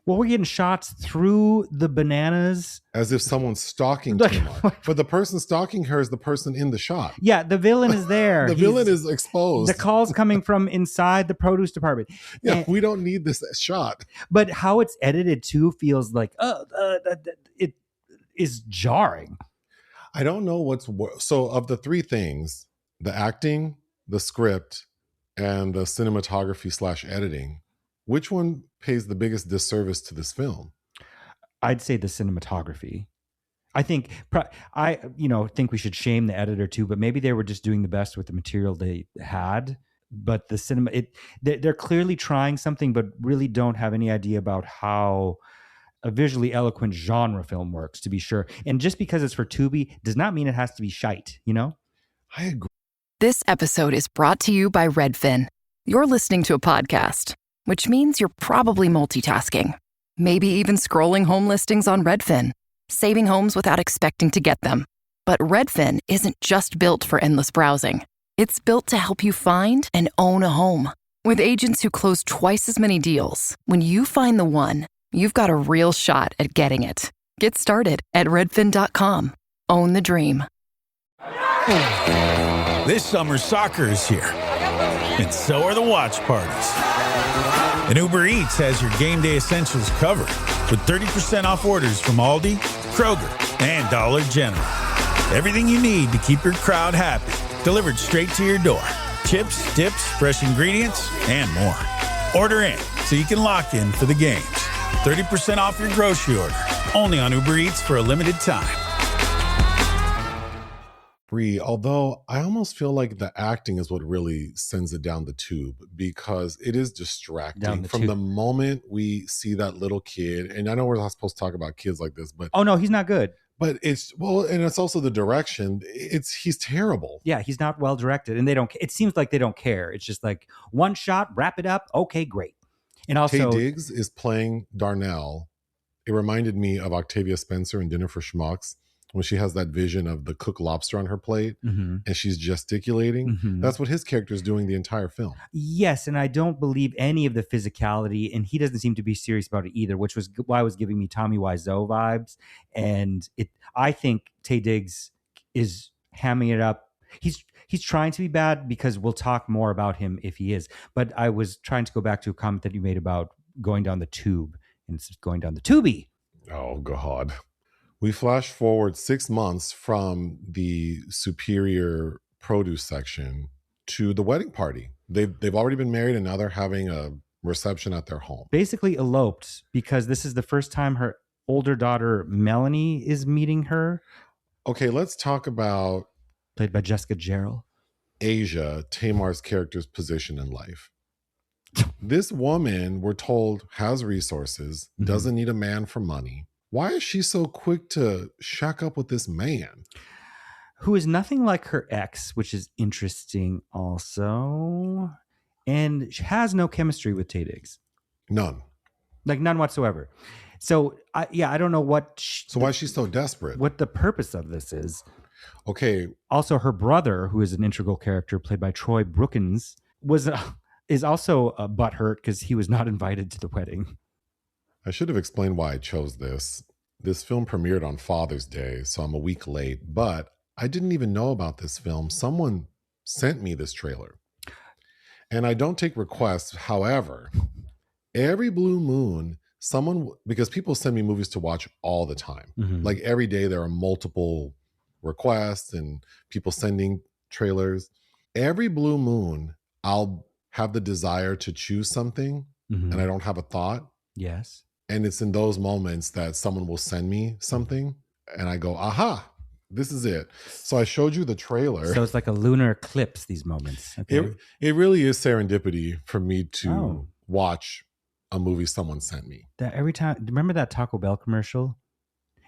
Well, we're getting shots through the bananas. As if someone's stalking Tamar. But the person stalking her is the person in the shot. Yeah, the villain is there. The villain is exposed. The call's coming from inside the produce department. Yeah, we don't need this shot. But how it's edited too feels like, it is jarring. I don't know what's worse. So of the three things, the acting, the script, and the cinematography / editing, which one pays the biggest disservice to this film? I'd say the cinematography. I think think we should shame the editor too, but maybe they were just doing the best with the material they had. But the cinema, they're clearly trying something, but really don't have any idea about how a visually eloquent genre film works, to be sure. And just because it's for Tubi does not mean it has to be shite, you know? I agree. This episode is brought to you by Redfin. You're listening to a podcast, which means you're probably multitasking. Maybe even scrolling home listings on Redfin, saving homes without expecting to get them. But Redfin isn't just built for endless browsing. It's built to help you find and own a home. With agents who close twice as many deals, when you find the one, you've got a real shot at getting it. Get started at redfin.com. Own the dream. This summer, soccer is here. And so are the watch parties. And Uber Eats has your game day essentials covered with 30% off orders from Aldi, Kroger, and Dollar General. Everything you need to keep your crowd happy, delivered straight to your door. Chips, dips, fresh ingredients, and more. Order in so you can lock in for the games. 30% off your grocery order, only on Uber Eats for a limited time. Bree, although I almost feel like the acting is what really sends it down the tube, because it is distracting from the moment we see that little kid. And I know we're not supposed to talk about kids like this, but oh no, he's not good. But and it's also the direction. He's terrible. Yeah, he's not well directed, and it seems like they don't care. It's just like one shot, wrap it up. Okay, great. And also, Taye Diggs is playing Darnell. It reminded me of Octavia Spencer in Dinner for Schmucks, when she has that vision of the cooked lobster on her plate and she's gesticulating. That's what his character is doing the entire film. Yes, and I don't believe any of the physicality, and he doesn't seem to be serious about it either, which was why it was giving me Tommy Wiseau vibes. And I think Taye Diggs is hamming it up. He's trying to be bad, because we'll talk more about him if he is. But I was trying to go back to a comment that you made about going down the tube, and it's going down the Tubi. Oh, God. We flash forward 6 months from the Superior produce section to the wedding party. They've already been married, and now they're having a reception at their home. Basically eloped because this is the first time her older daughter, Melanie, is meeting her. Okay, let's talk about... Played by Jessica Gerald. Asia, Tamar's character's position in life. This woman, we're told, has resources, doesn't need a man for money. Why is she so quick to shack up with this man? Who is nothing like her ex, which is interesting also. And she has no chemistry with Taye Diggs. None. Like none whatsoever. So, I don't know what... So why is she so desperate? What the purpose of this is. Okay. Also, her brother, who is an integral character played by Troy Brookins, is also butthurt because he was not invited to the wedding. I should have explained why I chose this. This film premiered on Father's Day, so I'm a week late, but I didn't even know about this film. Someone sent me this trailer. And I don't take requests. However, every blue moon, because people send me movies to watch all the time. Like every day there are multiple requests and people sending trailers. Every blue moon, I'll have the desire to choose something and I don't have a thought. Yes. And it's in those moments that someone will send me something and I go, aha, this is it. So I showed you the trailer. So it's like a lunar eclipse, these moments. Okay. It really is serendipity for me to watch a movie someone sent me. That every time, remember that Taco Bell commercial?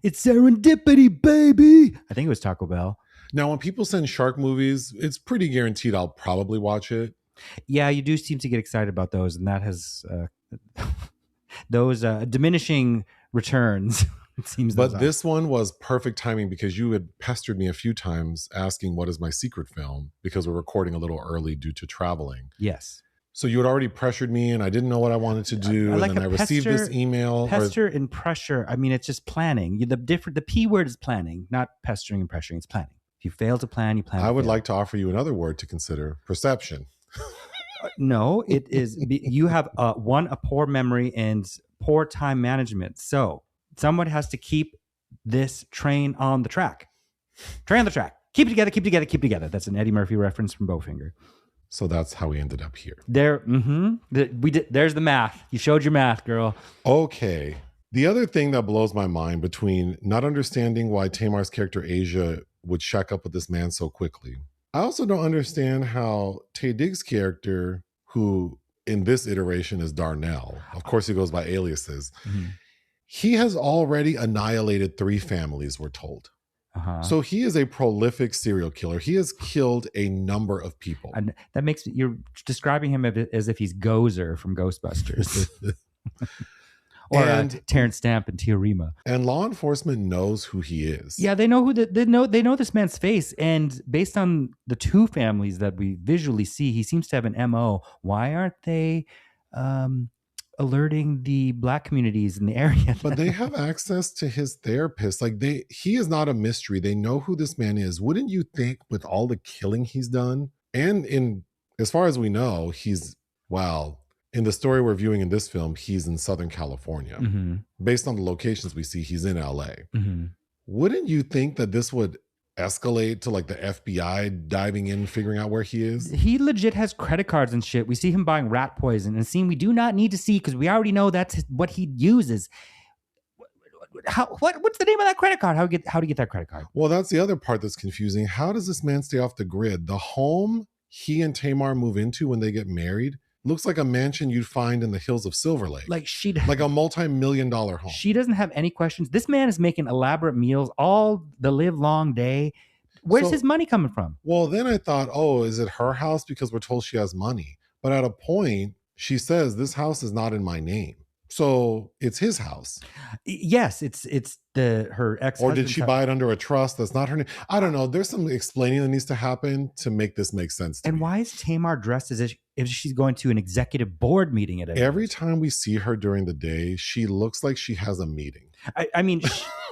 It's serendipity, baby. I think it was Taco Bell. Now, when people send shark movies, it's pretty guaranteed I'll probably watch it. Yeah, you do seem to get excited about those, and that has those diminishing returns. It seems. But this one was perfect timing because you had pestered me a few times asking what is my secret film because we're recording a little early due to traveling. Yes. So you had already pressured me and I didn't know what I wanted to do. And then I received this email. Pester and pressure. I mean, it's just planning. The P word is planning, not pestering and pressuring. It's planning. If you fail to plan, you plan. I would like to offer you another word to consider: perception. No, it is. You have a poor memory and poor time management. So someone has to keep this train on the track. Train on the track. Keep it together. Keep it together. Keep it together. That's an Eddie Murphy reference from Bowfinger. So that's how we ended up here. We did. There's the math. You showed your math, girl. Okay. The other thing that blows my mind between not understanding why Tamar's character Asia would shack up with this man so quickly. I also don't understand how Taye Diggs' character, who in this iteration is Darnell, of course he goes by aliases, he has already annihilated 3 families, we're told. So he is a prolific serial killer. He has killed a number of people. And that makes you're describing him as if he's Gozer from Ghostbusters. Or Terrence Stamp and Teorema. And law enforcement knows who he is. Yeah, they know they know this man's face. And based on the 2 families that we visually see, he seems to have an MO. Why aren't they alerting the Black communities in the area? But they have access to his therapist. Like he is not a mystery. They know who this man is. Wouldn't you think with all the killing he's done? And as far as we know, in the story we're viewing in this film, he's in Southern California. Based on the locations we see, he's in LA. Wouldn't you think that this would escalate to like the FBI diving in, figuring out where he is? He legit has credit cards and shit. We see him buying rat poison, and a scene we do not need to see because we already know that's what he uses. What's the name of that credit card? How do you get that credit card? Well, that's the other part that's confusing. How does this man stay off the grid? The home he and Tamar move into when they get married looks like a mansion you'd find in the hills of Silver Lake. Like a multi-million-dollar home. She doesn't have any questions. This man is making elaborate meals all the live long day. Where's his money coming from? Well, then I thought, is it her house because we're told she has money? But at a point, she says, this house is not in my name. So it's his house. Yes, it's her ex. Or did she buy it under a trust that's not her name? I don't know. There's some explaining that needs to happen to make this make sense to me. Why is Tamar dressed as if she's going to an executive board meeting at every time we see her during the day, she looks like she has a meeting. I mean,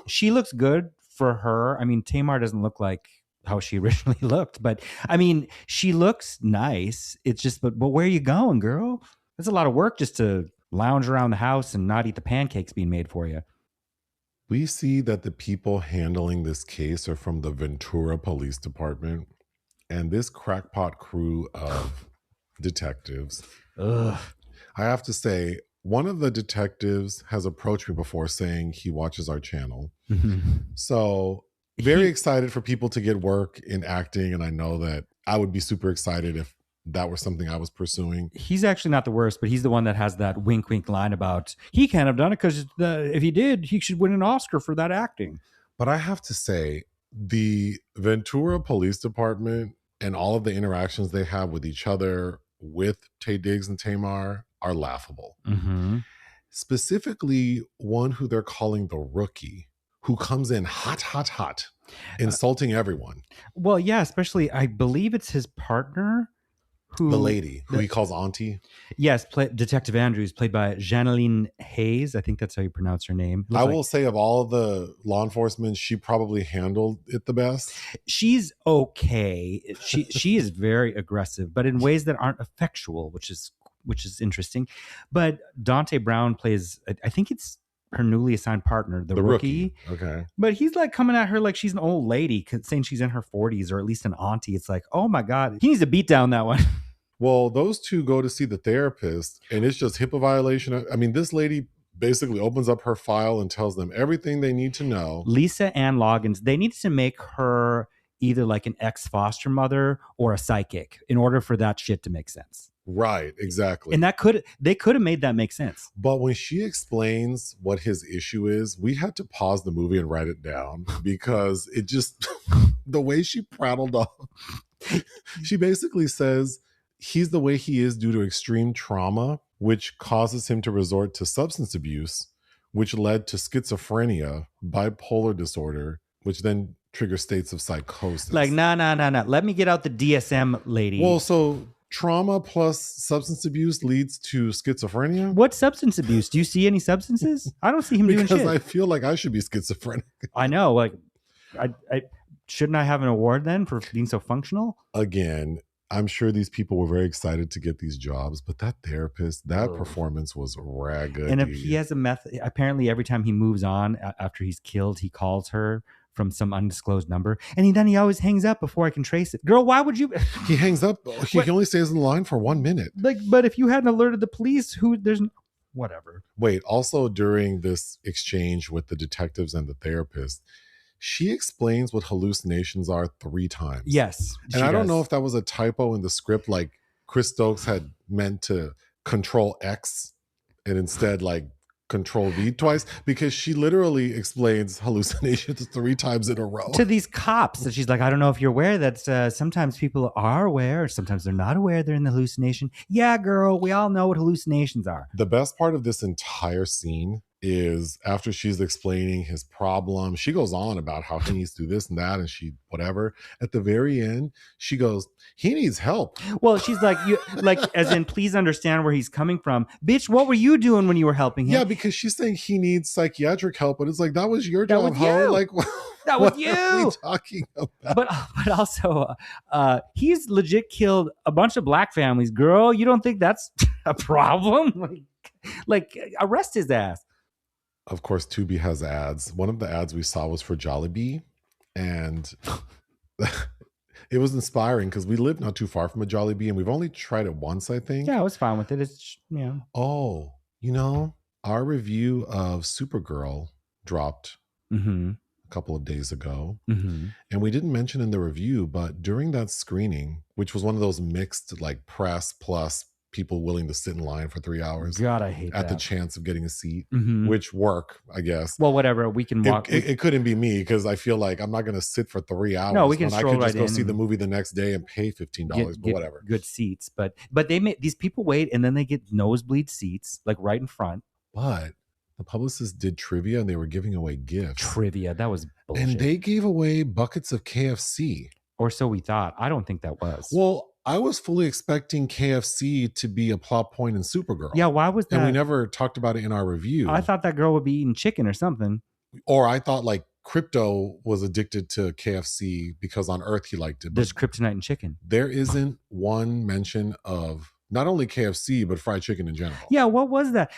she looks good for her. I mean, Tamar doesn't look like how she originally looked, but I mean, she looks nice. It's just, but where are you going, girl? That's a lot of work just to lounge around the house and not eat the pancakes being made for you. We see that the people handling this case are from the Ventura Police Department, and this crackpot crew of detectives. I I have to say, one of the detectives has approached me before saying he watches our channel. So very excited for people to get work in acting. And I know that I would be super excited if that were something I was pursuing. He's actually not the worst, but he's the one that has that wink line about he can't have done it because if he did, he should win an Oscar for that acting. But I have to say, the Ventura Police Department and all of the interactions they have with each other, with Taye Diggs and Tamar, are laughable. Specifically, one who they're calling the rookie, who comes in hot, insulting everyone. Well, yeah, especially, I believe it's his partner. The lady who he calls Auntie. Yes, Detective Andrews, played by Janeline Hayes. I think that's how you pronounce her name. I will say, of all the law enforcement, she probably handled it the best. She's okay. She is very aggressive, but in ways that aren't effectual, which is interesting. But Dante Brown plays, I think it's her newly assigned partner, the rookie. Okay. But he's like coming at her like she's an old lady, saying she's in her 40s or at least an auntie. It's like, oh my God, he needs to beat down that one. Well, those two go to see the therapist and it's just HIPAA violation. I mean, this lady basically opens up her file and tells them everything they need to know. Lisa Ann Loggins, they needed to make her either like an ex-foster mother or a psychic in order for that shit to make sense. Right, exactly. And they could have made that make sense. But when she explains what his issue is, we had to pause the movie and write it down because it just, the way she prattled off, she basically says he's the way he is due to extreme trauma, which causes him to resort to substance abuse, which led to schizophrenia, bipolar disorder, which then triggers states of psychosis. Like, nah. Let me get out the DSM, lady. Well, so trauma plus substance abuse leads to schizophrenia? What substance abuse? Do you see any substances? I don't see him doing shit. Because I feel like I should be schizophrenic. I know. Like, I shouldn't I have an award then for being so functional? Again, I'm sure these people were very excited to get these jobs, but that therapist, that performance was ragged. And if he has a method, apparently every time he moves on after he's killed, he calls her from some undisclosed number, and then he always hangs up before I can trace it. Girl, why would you? He hangs up. He only stays in the line for 1 minute. Like, but if you hadn't alerted the police, whatever. Wait, also during this exchange with the detectives and the therapist, she explains what hallucinations are 3 times. Yes. And I don't know if that was a typo in the script, like Chris Stokes had meant to control X and instead like control V twice, because she literally explains hallucinations 3 times in a row to these cops. And she's like, I don't know if you're aware that sometimes people are aware, or sometimes they're not aware they're in the hallucination. Yeah, girl, we all know what hallucinations are. The best part of this entire scene is after she's explaining his problem, she goes on about how he needs to do this and that, and she whatever. At the very end, she goes, he needs help. Well, she's like, you like, as in, please understand where he's coming from. Bitch, what were you doing when you were helping him? Yeah, because she's saying he needs psychiatric help, but it's like, that was your job, ho. Like, that was what you. are we talking about? But also, he's legit killed a bunch of black families. Girl, you don't think that's a problem? Like arrest his ass. Of course, Tubi has ads. One of the ads we saw was for Jollibee, and it was inspiring because we live not too far from a Jollibee, and we've only tried it once, I think. Yeah, I was fine with it. It's, Oh, our review of Supergirl dropped a couple of days ago, and we didn't mention in the review, but during that screening, which was one of those mixed like press plus people willing to sit in line for 3 hours. God, I hate at that. the chance of getting a seat, which work, I guess. Well, whatever. We can walk. It couldn't be me because I feel like I'm not going to sit for 3 hours. No, we can when stroll I could right just go in see and the movie the next day and pay $15, but whatever. Good seats, but they make these people wait, and then they get nosebleed seats, like right in front. But the publicist did trivia, and they were giving away gifts. Trivia, that was bullshit. And they gave away buckets of KFC. Or so we thought. I don't think that was. Well, I was fully expecting KFC to be a plot point in Supergirl. Yeah, why was that? And we never talked about it in our review. I thought that girl would be eating chicken or something. Or I thought like Crypto was addicted to KFC because on Earth he liked it. There's kryptonite in chicken. There isn't one mention of not only KFC, but fried chicken in general. Yeah, what was that?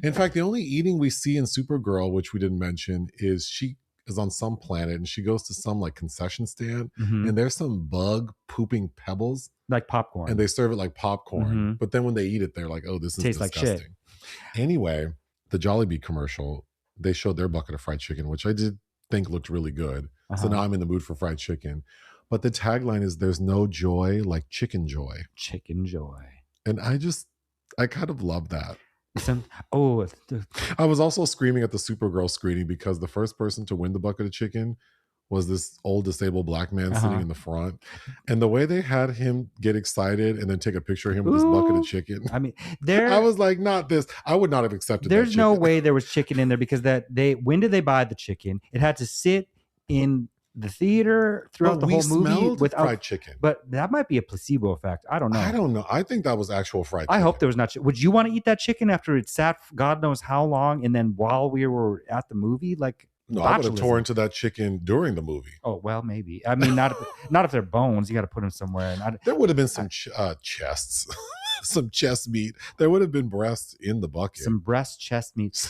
In fact, the only eating we see in Supergirl, which we didn't mention, is she is on some planet and she goes to some like concession stand Mhm. and there's some bug pooping pebbles. Like popcorn. And they serve it like popcorn. Mhm. But then when they eat it, they're like, oh, this is Tastes like disgusting. shit. Anyway, the Jollibee commercial, they showed their bucket of fried chicken, which I did think looked really good. So now I'm in the mood for fried chicken. But the tagline is there's no joy like chicken joy. Chicken joy. And I kind of love that. Oh, I was also screaming at the Supergirl screening because the first person to win the bucket of chicken was this old disabled black man sitting in the front. And the way they had him get excited and then take a picture of him with his bucket of chicken. I mean, I was like, not this. I would not have accepted that There's chicken. no way there was chicken in there because when did they buy the chicken? It had to sit in the theater throughout the whole movie without fried chicken. But that might be a placebo effect. I don't know. I think that was actual fried chicken. I hope there was not. Would you want to eat that chicken after it sat God knows how long, and then while we were at the movie, like? No, I would have tore into that chicken during the movie. Oh well, maybe. I mean, not if they're bones. You got to put them somewhere. And there would have been some chests, some chest meat. There would have been breasts in the bucket. Some breast chest meat.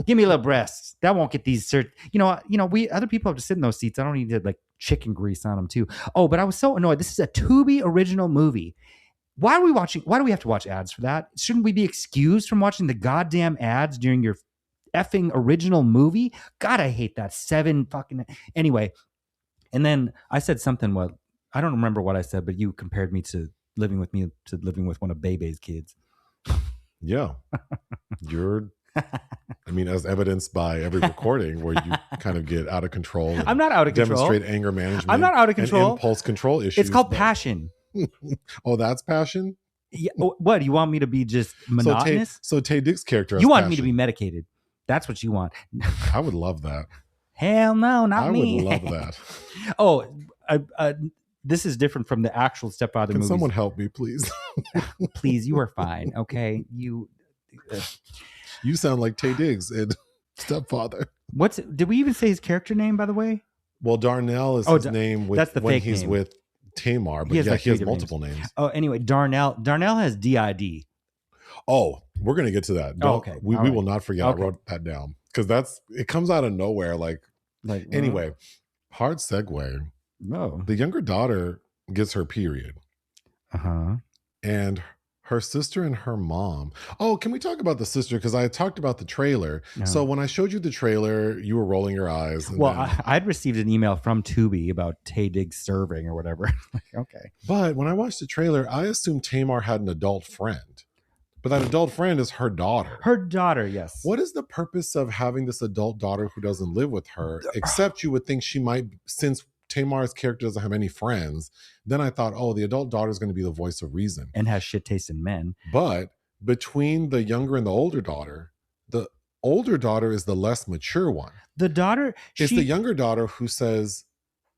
Give me a little breast. That won't get these we other people have to sit in those seats. I don't need to like chicken grease on them too. Oh, but I was so annoyed. This is a Tubi original movie. Why do we have to watch ads for that? Shouldn't we be excused from watching the goddamn ads during your effing original movie? God, I hate that. 7 fucking anyway. And then I said something. Well, I don't remember what I said, but you compared me to living with one of Bebe's kids. Yeah, I mean, as evidenced by every recording where you kind of get out of control. I'm not out of control. Demonstrate anger management. I'm not out of control. And impulse control issues. It's called passion. Oh, that's passion? Yeah. What? You want me to be just monotonous? So Taye Diggs' character has You want passion. me to be medicated. That's what you want. I would love that. Hell no, not me. I would love that. Oh, this is different from the actual Stepfather Can movies. someone help me, please? Please, you are fine. Okay, you. You sound like Taye Diggs in Stepfather. Did we even say his character name, by the way? Well, Darnell is his name that's the when fake he's name. with Tamar, but he has multiple names. Oh, anyway, Darnell has DID. Oh, we're gonna get to that. Okay, we will not forget. Okay. I wrote that down because it comes out of nowhere. Anyway, hard segue. No, the younger daughter gets her period. And her sister and her mom. Oh, can we talk about the sister? Because I talked about the trailer. No. So when I showed you the trailer, you were rolling your eyes. I'd received an email from Tubi about Taye Diggs serving or whatever. Okay. But when I watched the trailer, I assumed Tamar had an adult friend. But that adult friend is her daughter. Her daughter, yes. What is the purpose of having this adult daughter who doesn't live with her? Except you would think she might, since Tamar's character doesn't have any friends, then I thought, the adult daughter is going to be the voice of reason. And has shit taste in men. But between the younger and the older daughter is the less mature one. The daughter... It's the younger daughter who says,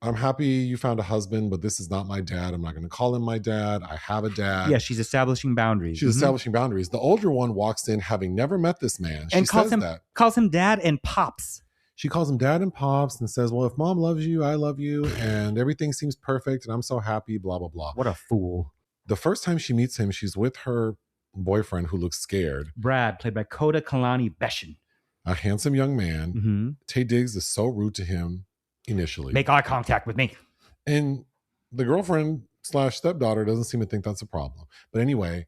I'm happy you found a husband, but this is not my dad. I'm not going to call him my dad. I have a dad. Yeah, she's establishing boundaries. She's establishing boundaries. The older one walks in having never met this man. And calls him dad and pops. She calls him dad and pops and says, well, if mom loves you, I love you. And everything seems perfect. And I'm so happy, blah, blah, blah. What a fool. The first time she meets him, she's with her boyfriend who looks scared. Brad, played by Koda Kalani Beshin. A handsome young man. Taye Diggs is so rude to him initially. Make eye contact with me. And the girlfriend / stepdaughter doesn't seem to think that's a problem. But anyway,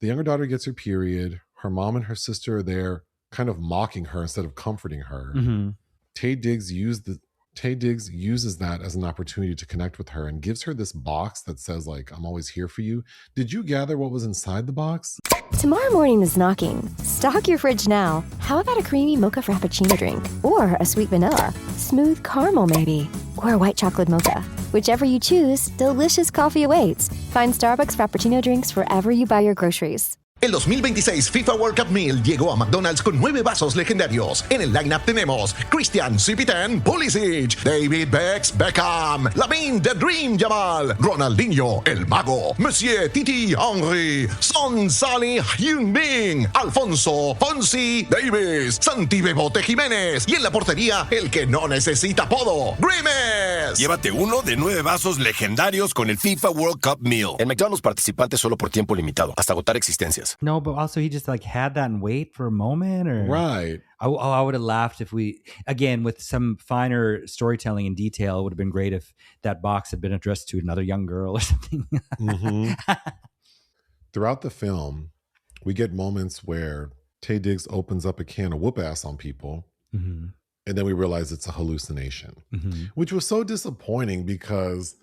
the younger daughter gets her period. Her mom and her sister are there kind of mocking her instead of comforting her. Taye Diggs uses that as an opportunity to connect with her and gives her this box that says, like, I'm always here for you. Did you gather what was inside the box? Tomorrow morning is knocking. Stock your fridge now. How about a creamy mocha frappuccino drink? Or a sweet vanilla? Smooth caramel, maybe? Or a white chocolate mocha? Whichever you choose, delicious coffee awaits. Find Starbucks Frappuccino drinks wherever you buy your groceries. El 2026 FIFA World Cup Meal llegó a McDonald's con 9 vasos legendarios. En el lineup tenemos Christian Cipitan Pulisic, David Beckham, Lamine The Dream Yamal, Ronaldinho El Mago, Monsieur Titi Henry, Son Salih Heung-min, Alfonso Fonsi Davis, Santi Bebote Jiménez y en la portería el que no necesita apodo, Grimes. Llévate uno de 9 vasos legendarios con el FIFA World Cup Meal. En McDonald's participantes solo por tiempo limitado, hasta agotar existencias. No, but also he just like had that and wait for a moment, or right. I would have laughed if we, again, with some finer storytelling and detail, it would have been great if that box had been addressed to another young girl or something. Throughout the film, we get moments where Taye Diggs opens up a can of whoop ass on people, and then we realize it's a hallucination, which was so disappointing because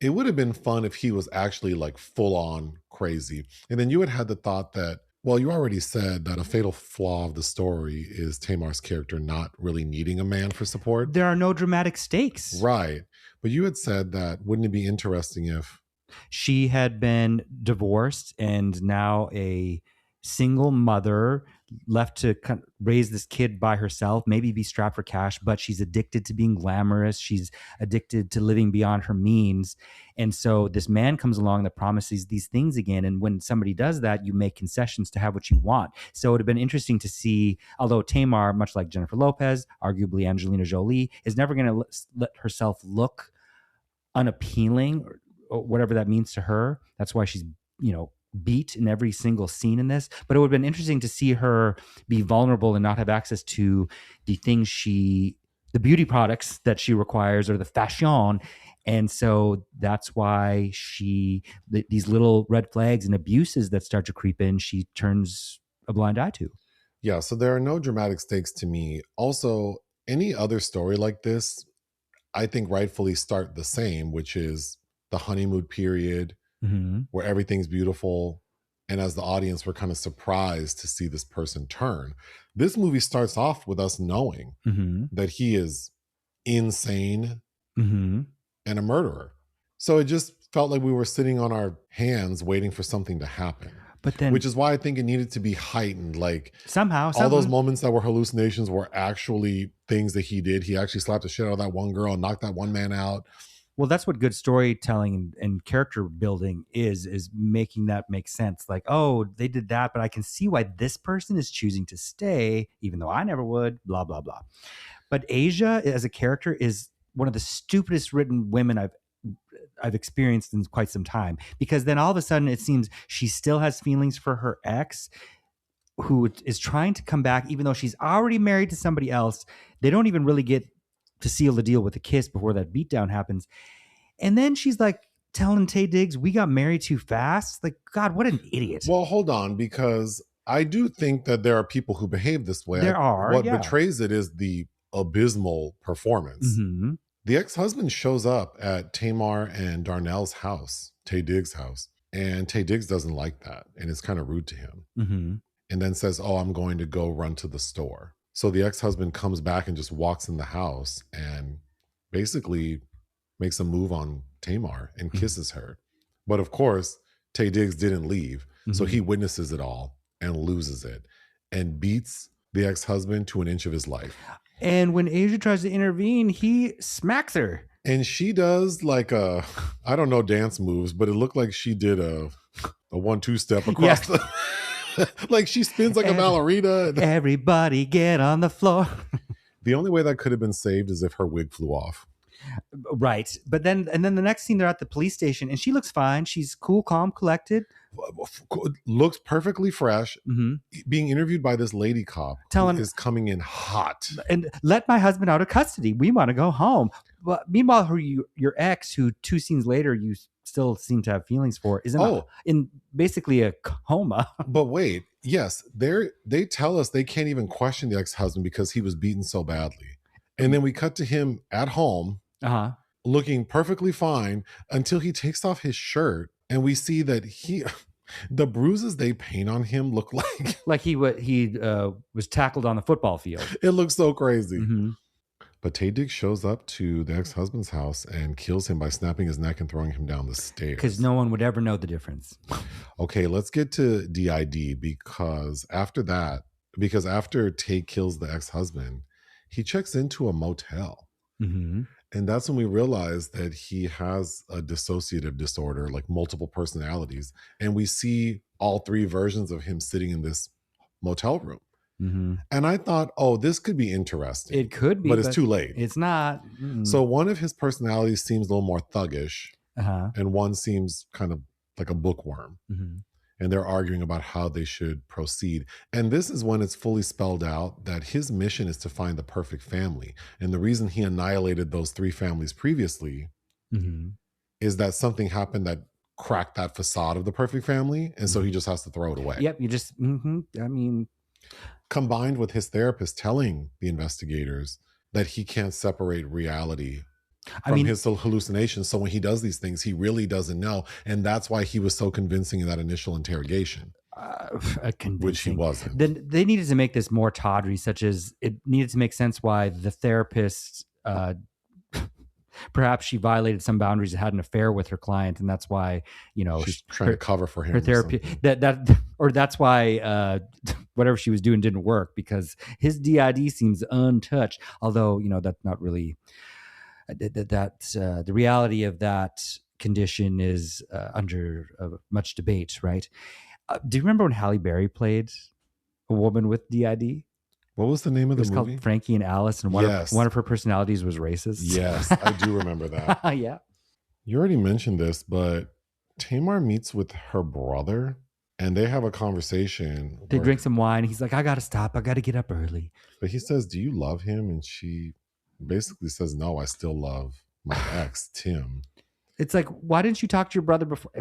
it would have been fun if he was actually like full on crazy. And then you had the thought that, well, you already said that a fatal flaw of the story is Tamar's character not really needing a man for support. There are no dramatic stakes. Right. But you had said that, wouldn't it be interesting if she had been divorced and now a single mother left to raise this kid by herself, maybe be strapped for cash, but she's addicted to being glamorous. She's addicted to living beyond her means. And so this man comes along that promises these things again. And when somebody does that, you make concessions to have what you want. So it would have been interesting to see, although Tamar, much like Jennifer Lopez, arguably Angelina Jolie, is never going to let herself look unappealing or whatever that means to her. That's why she's, beat in every single scene in this. But it would have been interesting to see her be vulnerable and not have access to the things the beauty products that she requires or the fashion. And so that's why these little red flags and abuses that start to creep in, she turns a blind eye to. Yeah, so there are no dramatic stakes to me. Also, any other story like this, I think rightfully start the same, which is the honeymoon period, where everything's beautiful. And as the audience, we're kind of surprised to see this person turn. This movie starts off with us knowing that he is insane and a murderer. So it just felt like we were sitting on our hands waiting for something to happen. But then, which is why I think it needed to be heightened. Like somehow all those moments that were hallucinations were actually things that he did. He actually slapped the shit out of that one girl and knocked that one man out. Well, that's what good storytelling and character building is making that make sense. Like, oh, they did that, but I can see why this person is choosing to stay, even though I never would, blah, blah, blah. But Asia as a character is one of the stupidest written women I've experienced in quite some time, because then all of a sudden it seems she still has feelings for her ex who is trying to come back, even though she's already married to somebody else. They don't even really get to seal the deal with a kiss before that beatdown happens. And then she's like telling Taye Diggs, we got married too fast. Like, God, what an idiot. Well, hold on, because I do think that there are people who behave this way. There are. What betrays it is the abysmal performance. The ex-husband shows up at Tamar and Darnell's house, Taye Diggs' house, and Taye Diggs doesn't like that and is kind of rude to him. And then says, oh, I'm going to go run to the store. So the ex-husband comes back and just walks in the house and basically makes a move on Tamar and kisses her. But of course, Taye Diggs didn't leave. So he witnesses it all and loses it and beats the ex-husband to an inch of his life. And when Asia tries to intervene, he smacks her. And she does like I don't know dance moves, but it looked like she did a 1-2 step across the... like she spins like a ballerina. Everybody get on the floor. The only way that could have been saved is if her wig flew off. Right. But then the next scene, they're at the police station and she looks fine. She's cool, calm, collected. Looks perfectly fresh. Being interviewed by this lady cop who is coming in hot. And let my husband out of custody. We want to go home. But meanwhile, your ex, who 2 scenes later you still seem to have feelings for, is in basically a coma. But wait, yes, they tell us they can't even question the ex-husband because he was beaten so badly. And then we cut to him at home, looking perfectly fine until he takes off his shirt and we see that the bruises they paint on him look like he was tackled on the football field. It looks so crazy. But Taye Diggs shows up to the ex-husband's house and kills him by snapping his neck and throwing him down the stairs. Because no one would ever know the difference. Okay, let's get to DID because after Taye kills the ex-husband, he checks into a motel. And that's when we realize that he has a dissociative disorder, like multiple personalities. And we see all 3 versions of him sitting in this motel room. And I thought, oh, this could be interesting. It could be, but it's too late. It's not. So one of his personalities seems a little more thuggish, and one seems kind of like a bookworm. and they're arguing about how they should proceed. And this is when it's fully spelled out that his mission is to find the perfect family. And the reason he annihilated those 3 families previously is that something happened that cracked that facade of the perfect family. And so he just has to throw it away. Yep. You just, I mean, combined with his therapist telling the investigators that he can't separate reality from his hallucinations. So when he does these things, he really doesn't know. And that's why he was so convincing in that initial interrogation. Which he wasn't. Then they needed to make this more tawdry, such as it needed to make sense why the therapist, perhaps she violated some boundaries and had an affair with her client. And that's why, she's trying to cover for him. Her therapy, that's why whatever she was doing didn't work, because his DID seems untouched. Although, that's not really... the reality of that condition is under much debate, right? Do you remember when Halle Berry played a woman with DID? What was the name of the movie? It was called Frankie and Alice, and one of her personalities was racist. Yes, I do remember that. Yeah. You already mentioned this, but Tamar meets with her brother, and they have a conversation. They drink some wine. He's like, I got to stop. I got to get up early. But he says, do you love him? And she basically says, no, I still love my ex, Tim. It's like, why didn't you talk to your brother before?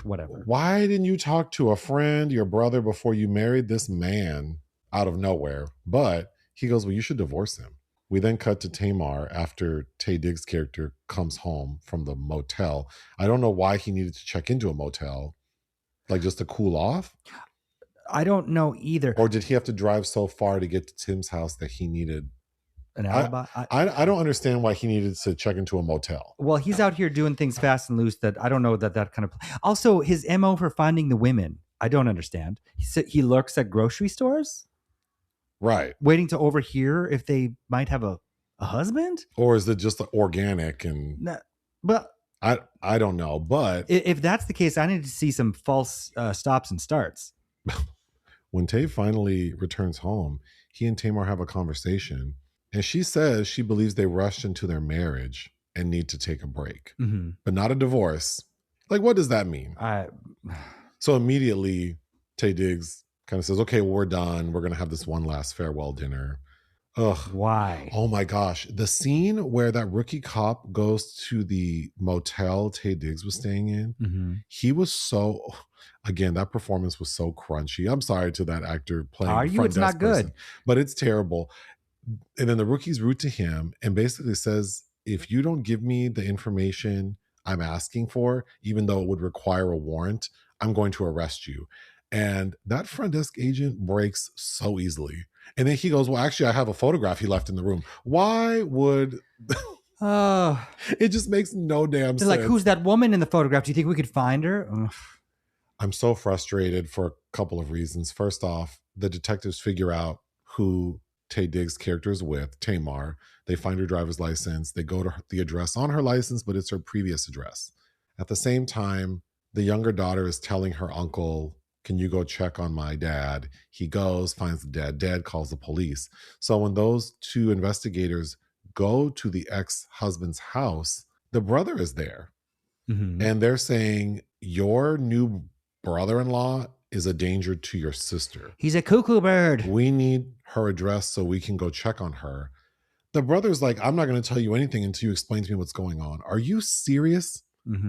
Whatever. Why didn't you talk to a friend, your brother, before you married this man out of nowhere? But he goes, well, you should divorce him. We then cut to Tamar after Taye Diggs' character comes home from the motel. I don't know why he needed to check into a motel, like just to cool off. I don't know either. Or did he have to drive so far to get to Tim's house that he needed an alibi? I don't understand why he needed to check into a motel. Well, he's out here doing things fast and loose that I don't know that kind of... Also, his MO for finding the women, I don't understand. He lurks at grocery stores? Right. Waiting to overhear if they might have a husband? Or is it just organic and... But I don't know, but... If that's the case, I need to see some false stops and starts. When Taye finally returns home, he and Tamar have a conversation. And she says she believes they rushed into their marriage and need to take a break, but not a divorce. Like, what does that mean? So immediately, Taye Diggs kind of says, okay, well, we're done. We're going to have this one last farewell dinner. Ugh. Why? Oh my gosh. The scene where that rookie cop goes to the motel Taye Diggs was staying in, he was so... Again, that performance was so crunchy. I'm sorry to that actor playing It's not good. But it's terrible. And then the rookie's rude to him and basically says, if you don't give me the information I'm asking for, even though it would require a warrant, I'm going to arrest you. And that front desk agent breaks so easily. And then he goes, well, actually, I have a photograph he left in the room. Why would... It just makes no damn sense. Like, who's that woman in the photograph? Do you think we could find her? Ugh. I'm so frustrated for a couple of reasons. First off, the detectives figure out who Taye Diggs' character is with, Tamar. They find her driver's license. They go to the address on her license, but it's her previous address. At the same time, the younger daughter is telling her uncle, can you go check on my dad? He goes, finds the dad. Dad calls the police. So when those two investigators go to the ex-husband's house, the brother is there. And they're saying, your new brother-in-law is a danger to your sister. He's a cuckoo bird. We need her address so we can go check on her. The brother's like, I'm not going to tell you anything until you explain to me what's going on. Are you serious?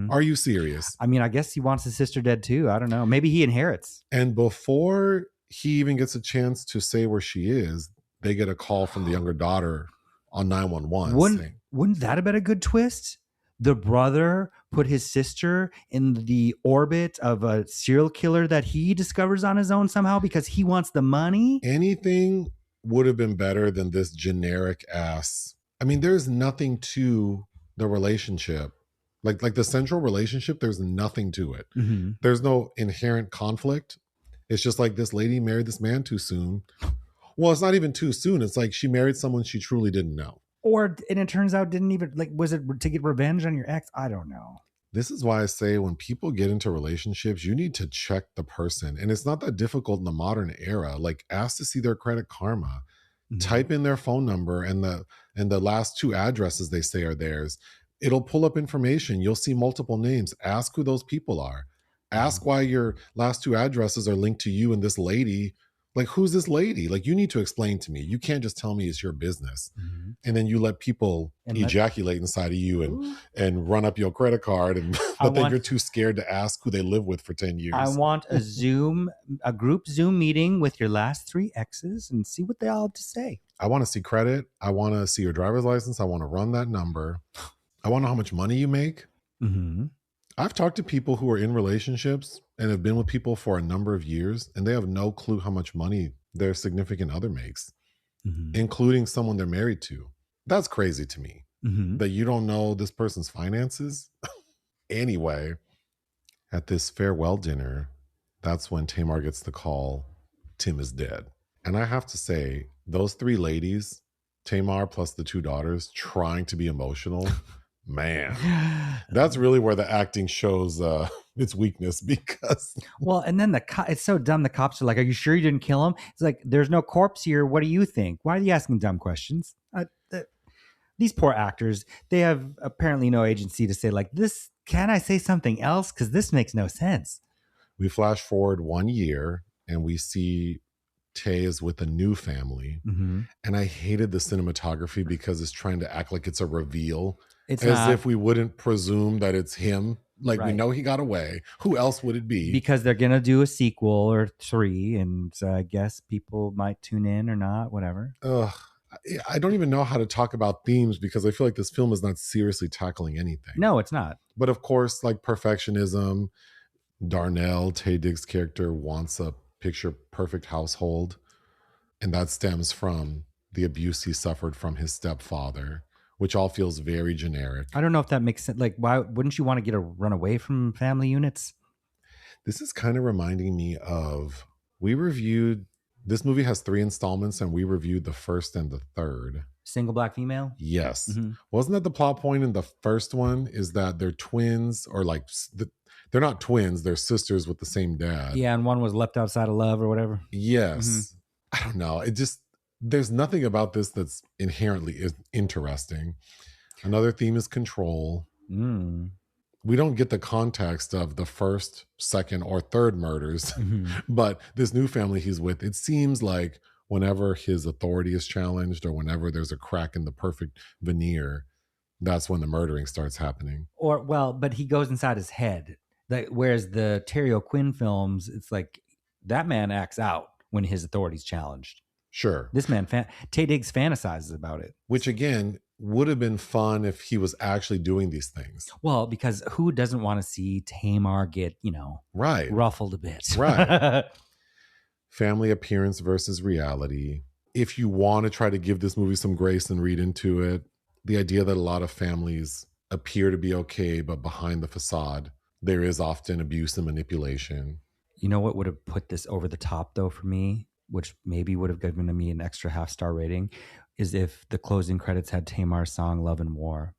Are you serious? I mean, I guess he wants his sister dead too. I don't know. Maybe he inherits. And before he even gets a chance to say where she is, they get a call from the younger daughter on 911. Wouldn't that have been a good twist? The brother put his sister in the orbit of a serial killer that he discovers on his own somehow because he wants the money. Anything would have been better than this generic ass. I mean, there's nothing to the relationship. Like the central relationship, there's nothing to it. There's no inherent conflict. It's just like this lady married this man too soon. Well, it's not even too soon. It's like she married someone she truly didn't know. And it turns out didn't even, like, was it to get revenge on your ex? I don't know. This is why I say when people get into relationships, you need to check the person. And it's not that difficult in the modern era. Like, ask to see their Credit Karma. Type in their phone number and the last two addresses they say are theirs. It'll pull up information. You'll see multiple names. Ask who those people are. Ask why your last two addresses are linked to you and this lady. Like, who's this lady? Like, you need to explain to me. You can't just tell me it's your business. Mm-hmm. And then you let people ejaculate inside of you and run up your credit card and but then you're too scared to ask who they live with for 10 years. I want a group Zoom meeting with your last 3 exes and see what they all have to say. I want to see credit. I want to see your driver's license. I want to run that number. I want to know how much money you make. Mm-hmm. I've talked to people who are in relationships and have been with people for a number of years, and they have no clue how much money their significant other makes, including someone they're married to. That's crazy to me, that you don't know this person's finances. Anyway, at this farewell dinner, that's when Tamar gets the call, Tim is dead. And I have to say, those 3 ladies, Tamar plus the 2 daughters, trying to be emotional, man, that's really where the acting shows its weakness because... Well, and then it's so dumb. The cops are like, are you sure you didn't kill him? It's like, there's no corpse here. What do you think? Why are you asking dumb questions? These poor actors, they have apparently no agency to say like, this, can I say something else? Because this makes no sense. We flash forward 1 year and we see Taye is with a new family. And I hated the cinematography because it's trying to act like it's a reveal. It's as not. If we wouldn't presume that it's him. Like, we know he got away. Who else would it be? Because they're going to do a sequel or 3. And I guess people might tune in or not, whatever. Ugh. I don't even know how to talk about themes because I feel like this film is not seriously tackling anything. No, it's not. But of course, like perfectionism, Darnell, Taye Diggs' character, wants a picture perfect household. And that stems from the abuse he suffered from his stepfather, which all feels very generic. I don't know if that makes sense. Like, why wouldn't you want to get a run away from family units? This is kind of reminding me of, this movie has 3 installments and we reviewed the first and the third. Single black female? Yes. Wasn't that the plot point in the first one, is that they're twins, or like, they're not twins, they're sisters with the same dad. Yeah, and one was left outside of love or whatever. Yes. I don't know. There's nothing about this that's inherently interesting. Another theme is control. We don't get the context of the first, second, or third murders, but this new family he's with, it seems like whenever his authority is challenged or whenever there's a crack in the perfect veneer, that's when the murdering starts happening. But he goes inside his head. Whereas the Terry O'Quinn films, it's like that man acts out when his authority's challenged. Sure. This man, Taye Diggs, fantasizes about it. Which again, would have been fun if he was actually doing these things. Well, because who doesn't want to see Tamar get, ruffled a bit? Right. Family appearance versus reality. If you want to try to give this movie some grace and read into it, the idea that a lot of families appear to be okay, but behind the facade, there is often abuse and manipulation. You know what would have put this over the top, though, for me, which maybe would have given me an extra 0.5-star rating, is if the closing credits had Tamar's song Love and War.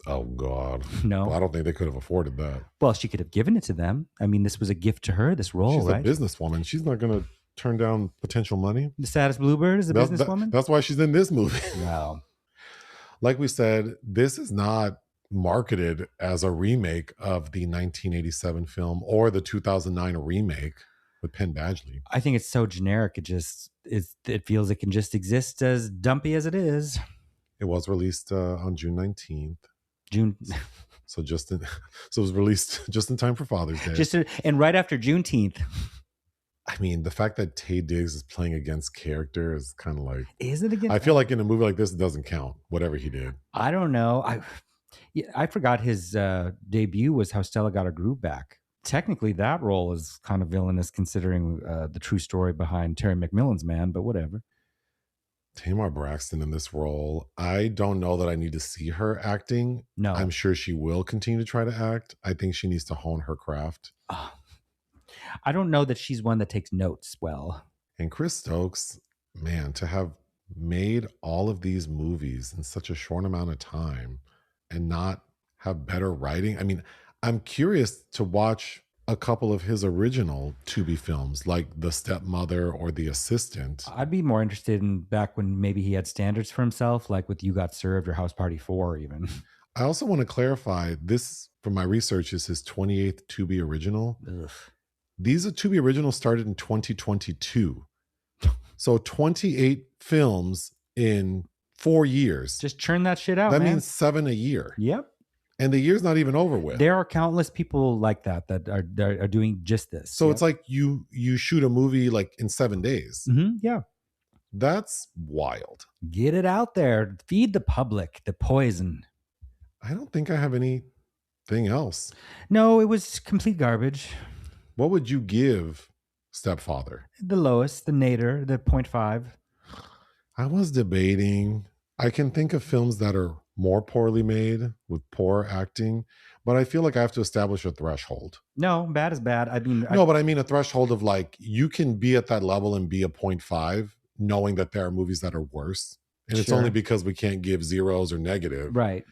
Oh, God. No. Well, I don't think they could have afforded that. Well, she could have given it to them. I mean, this was a gift to her, this role, She's right? a businesswoman. She's not going to turn down potential money. The saddest bluebird is a businesswoman? That's why she's in this movie. Wow. Like we said, this is not marketed as a remake of the 1987 film or the 2009 remake with Penn Badgley. I think it's so generic. It feels it can just exist as dumpy as it is. It was released on June 19th. So it was released just in time for Father's Day. And right after Juneteenth. I mean, the fact that Taye Diggs is playing against character is kind of like... Is it against... I feel like in a movie like this, it doesn't count, whatever he did. I don't know. I forgot his debut was How Stella Got Her Groove Back. Technically, that role is kind of villainous considering the true story behind Terry McMillan's Man, but whatever. Tamar Braxton in this role, I don't know that I need to see her acting. No. I'm sure she will continue to try to act. I think she needs to hone her craft. I don't know that she's one that takes notes well. And Chris Stokes, man, to have made all of these movies in such a short amount of time and not have better writing. I mean, I'm curious to watch a couple of his original Tubi films, like The Stepmother or The Assistant. I'd be more interested in back when maybe he had standards for himself, like with You Got Served or House Party 4 even. I also want to clarify, this from my research, is his 28th Tubi original. Ugh. These Tubi originals started in 2022. So 28 films in 4 years. Just churn that shit out, That man. means 7 a year. Yep. And the year's not even over with. There are countless people like that are doing just this. So it's like you shoot a movie like in 7 days. Mm-hmm, yeah. That's wild. Get it out there. Feed the public the poison. I don't think I have anything else. No, it was complete garbage. What would you give Stepfather? The lowest, the nadir, the 0.5. I was debating. I can think of films that are more poorly made with poor acting, but I feel like I have to establish a threshold. No, bad is bad. I mean, but I mean a threshold of like, you can be at that level and be a 0.5, knowing that there are movies that are worse. And it's only because we can't give zeros or negative. Right.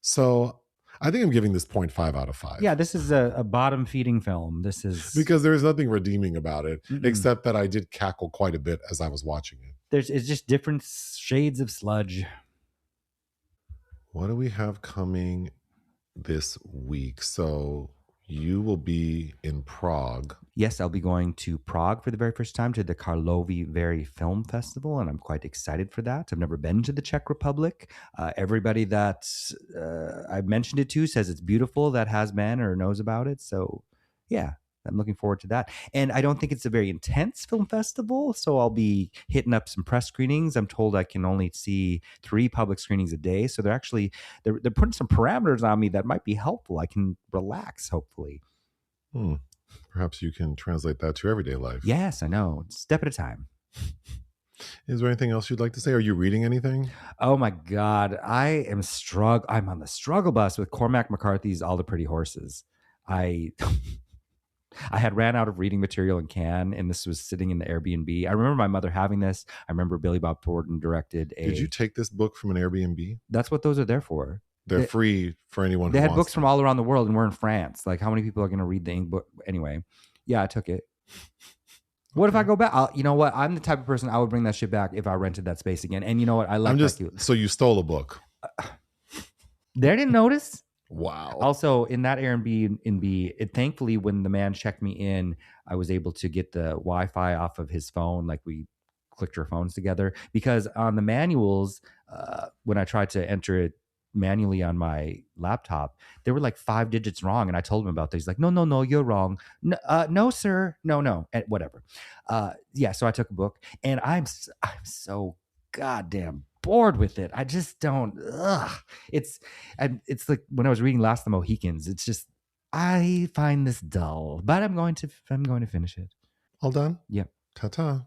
So I think I'm giving this 0.5 out of 5. Yeah, this is a bottom feeding film. This is because there's nothing redeeming about it, except that I did cackle quite a bit as I was watching it. It's just different shades of sludge. What do we have coming this week? So you will be in Prague. Yes, I'll be going to Prague for the very first time to the Karlovy Vary Film Festival, and I'm quite excited for that. I've never been to the Czech Republic. Everybody that I've mentioned it to says it's beautiful, that has been or knows about it. So yeah, I'm looking forward to that. And I don't think it's a very intense film festival, so I'll be hitting up some press screenings. I'm told I can only see 3 public screenings a day, so they're putting some parameters on me that might be helpful. I can relax, hopefully. Perhaps you can translate that to everyday life. Yes, I know. Step at a time. Is there anything else you'd like to say? Are you reading anything? Oh my God. I'm on the struggle bus with Cormac McCarthy's All the Pretty Horses. I had ran out of reading material in Cannes, and this was sitting in the Airbnb. I remember my mother having this. I remember Billy Bob Thornton directed Did you take this book from an Airbnb? That's what those are there for. They're free for anyone who They had wants books from all around the world, and we're in France. Like, how many people are going to read the book? Anyway, yeah, I took it. What if I go back? You know what? I'm the type of person I would bring that shit back if I rented that space again. And you know what? I like that. So you stole a book. They didn't notice. Wow. Also, in that Airbnb, thankfully, when the man checked me in, I was able to get the Wi-Fi off of his phone. Like, we clicked our phones together, because on the manuals, when I tried to enter it manually on my laptop, they were like 5 digits wrong, and I told him about that. He's like, no, you're wrong. No, sir, no, and whatever. Yeah, so I took a book, and I'm so goddamn bored with it. I just don't. It's like when I was reading Last of the Mohicans. It's just, I find this dull, but I'm going to finish it. All done? Yep. Ta-ta.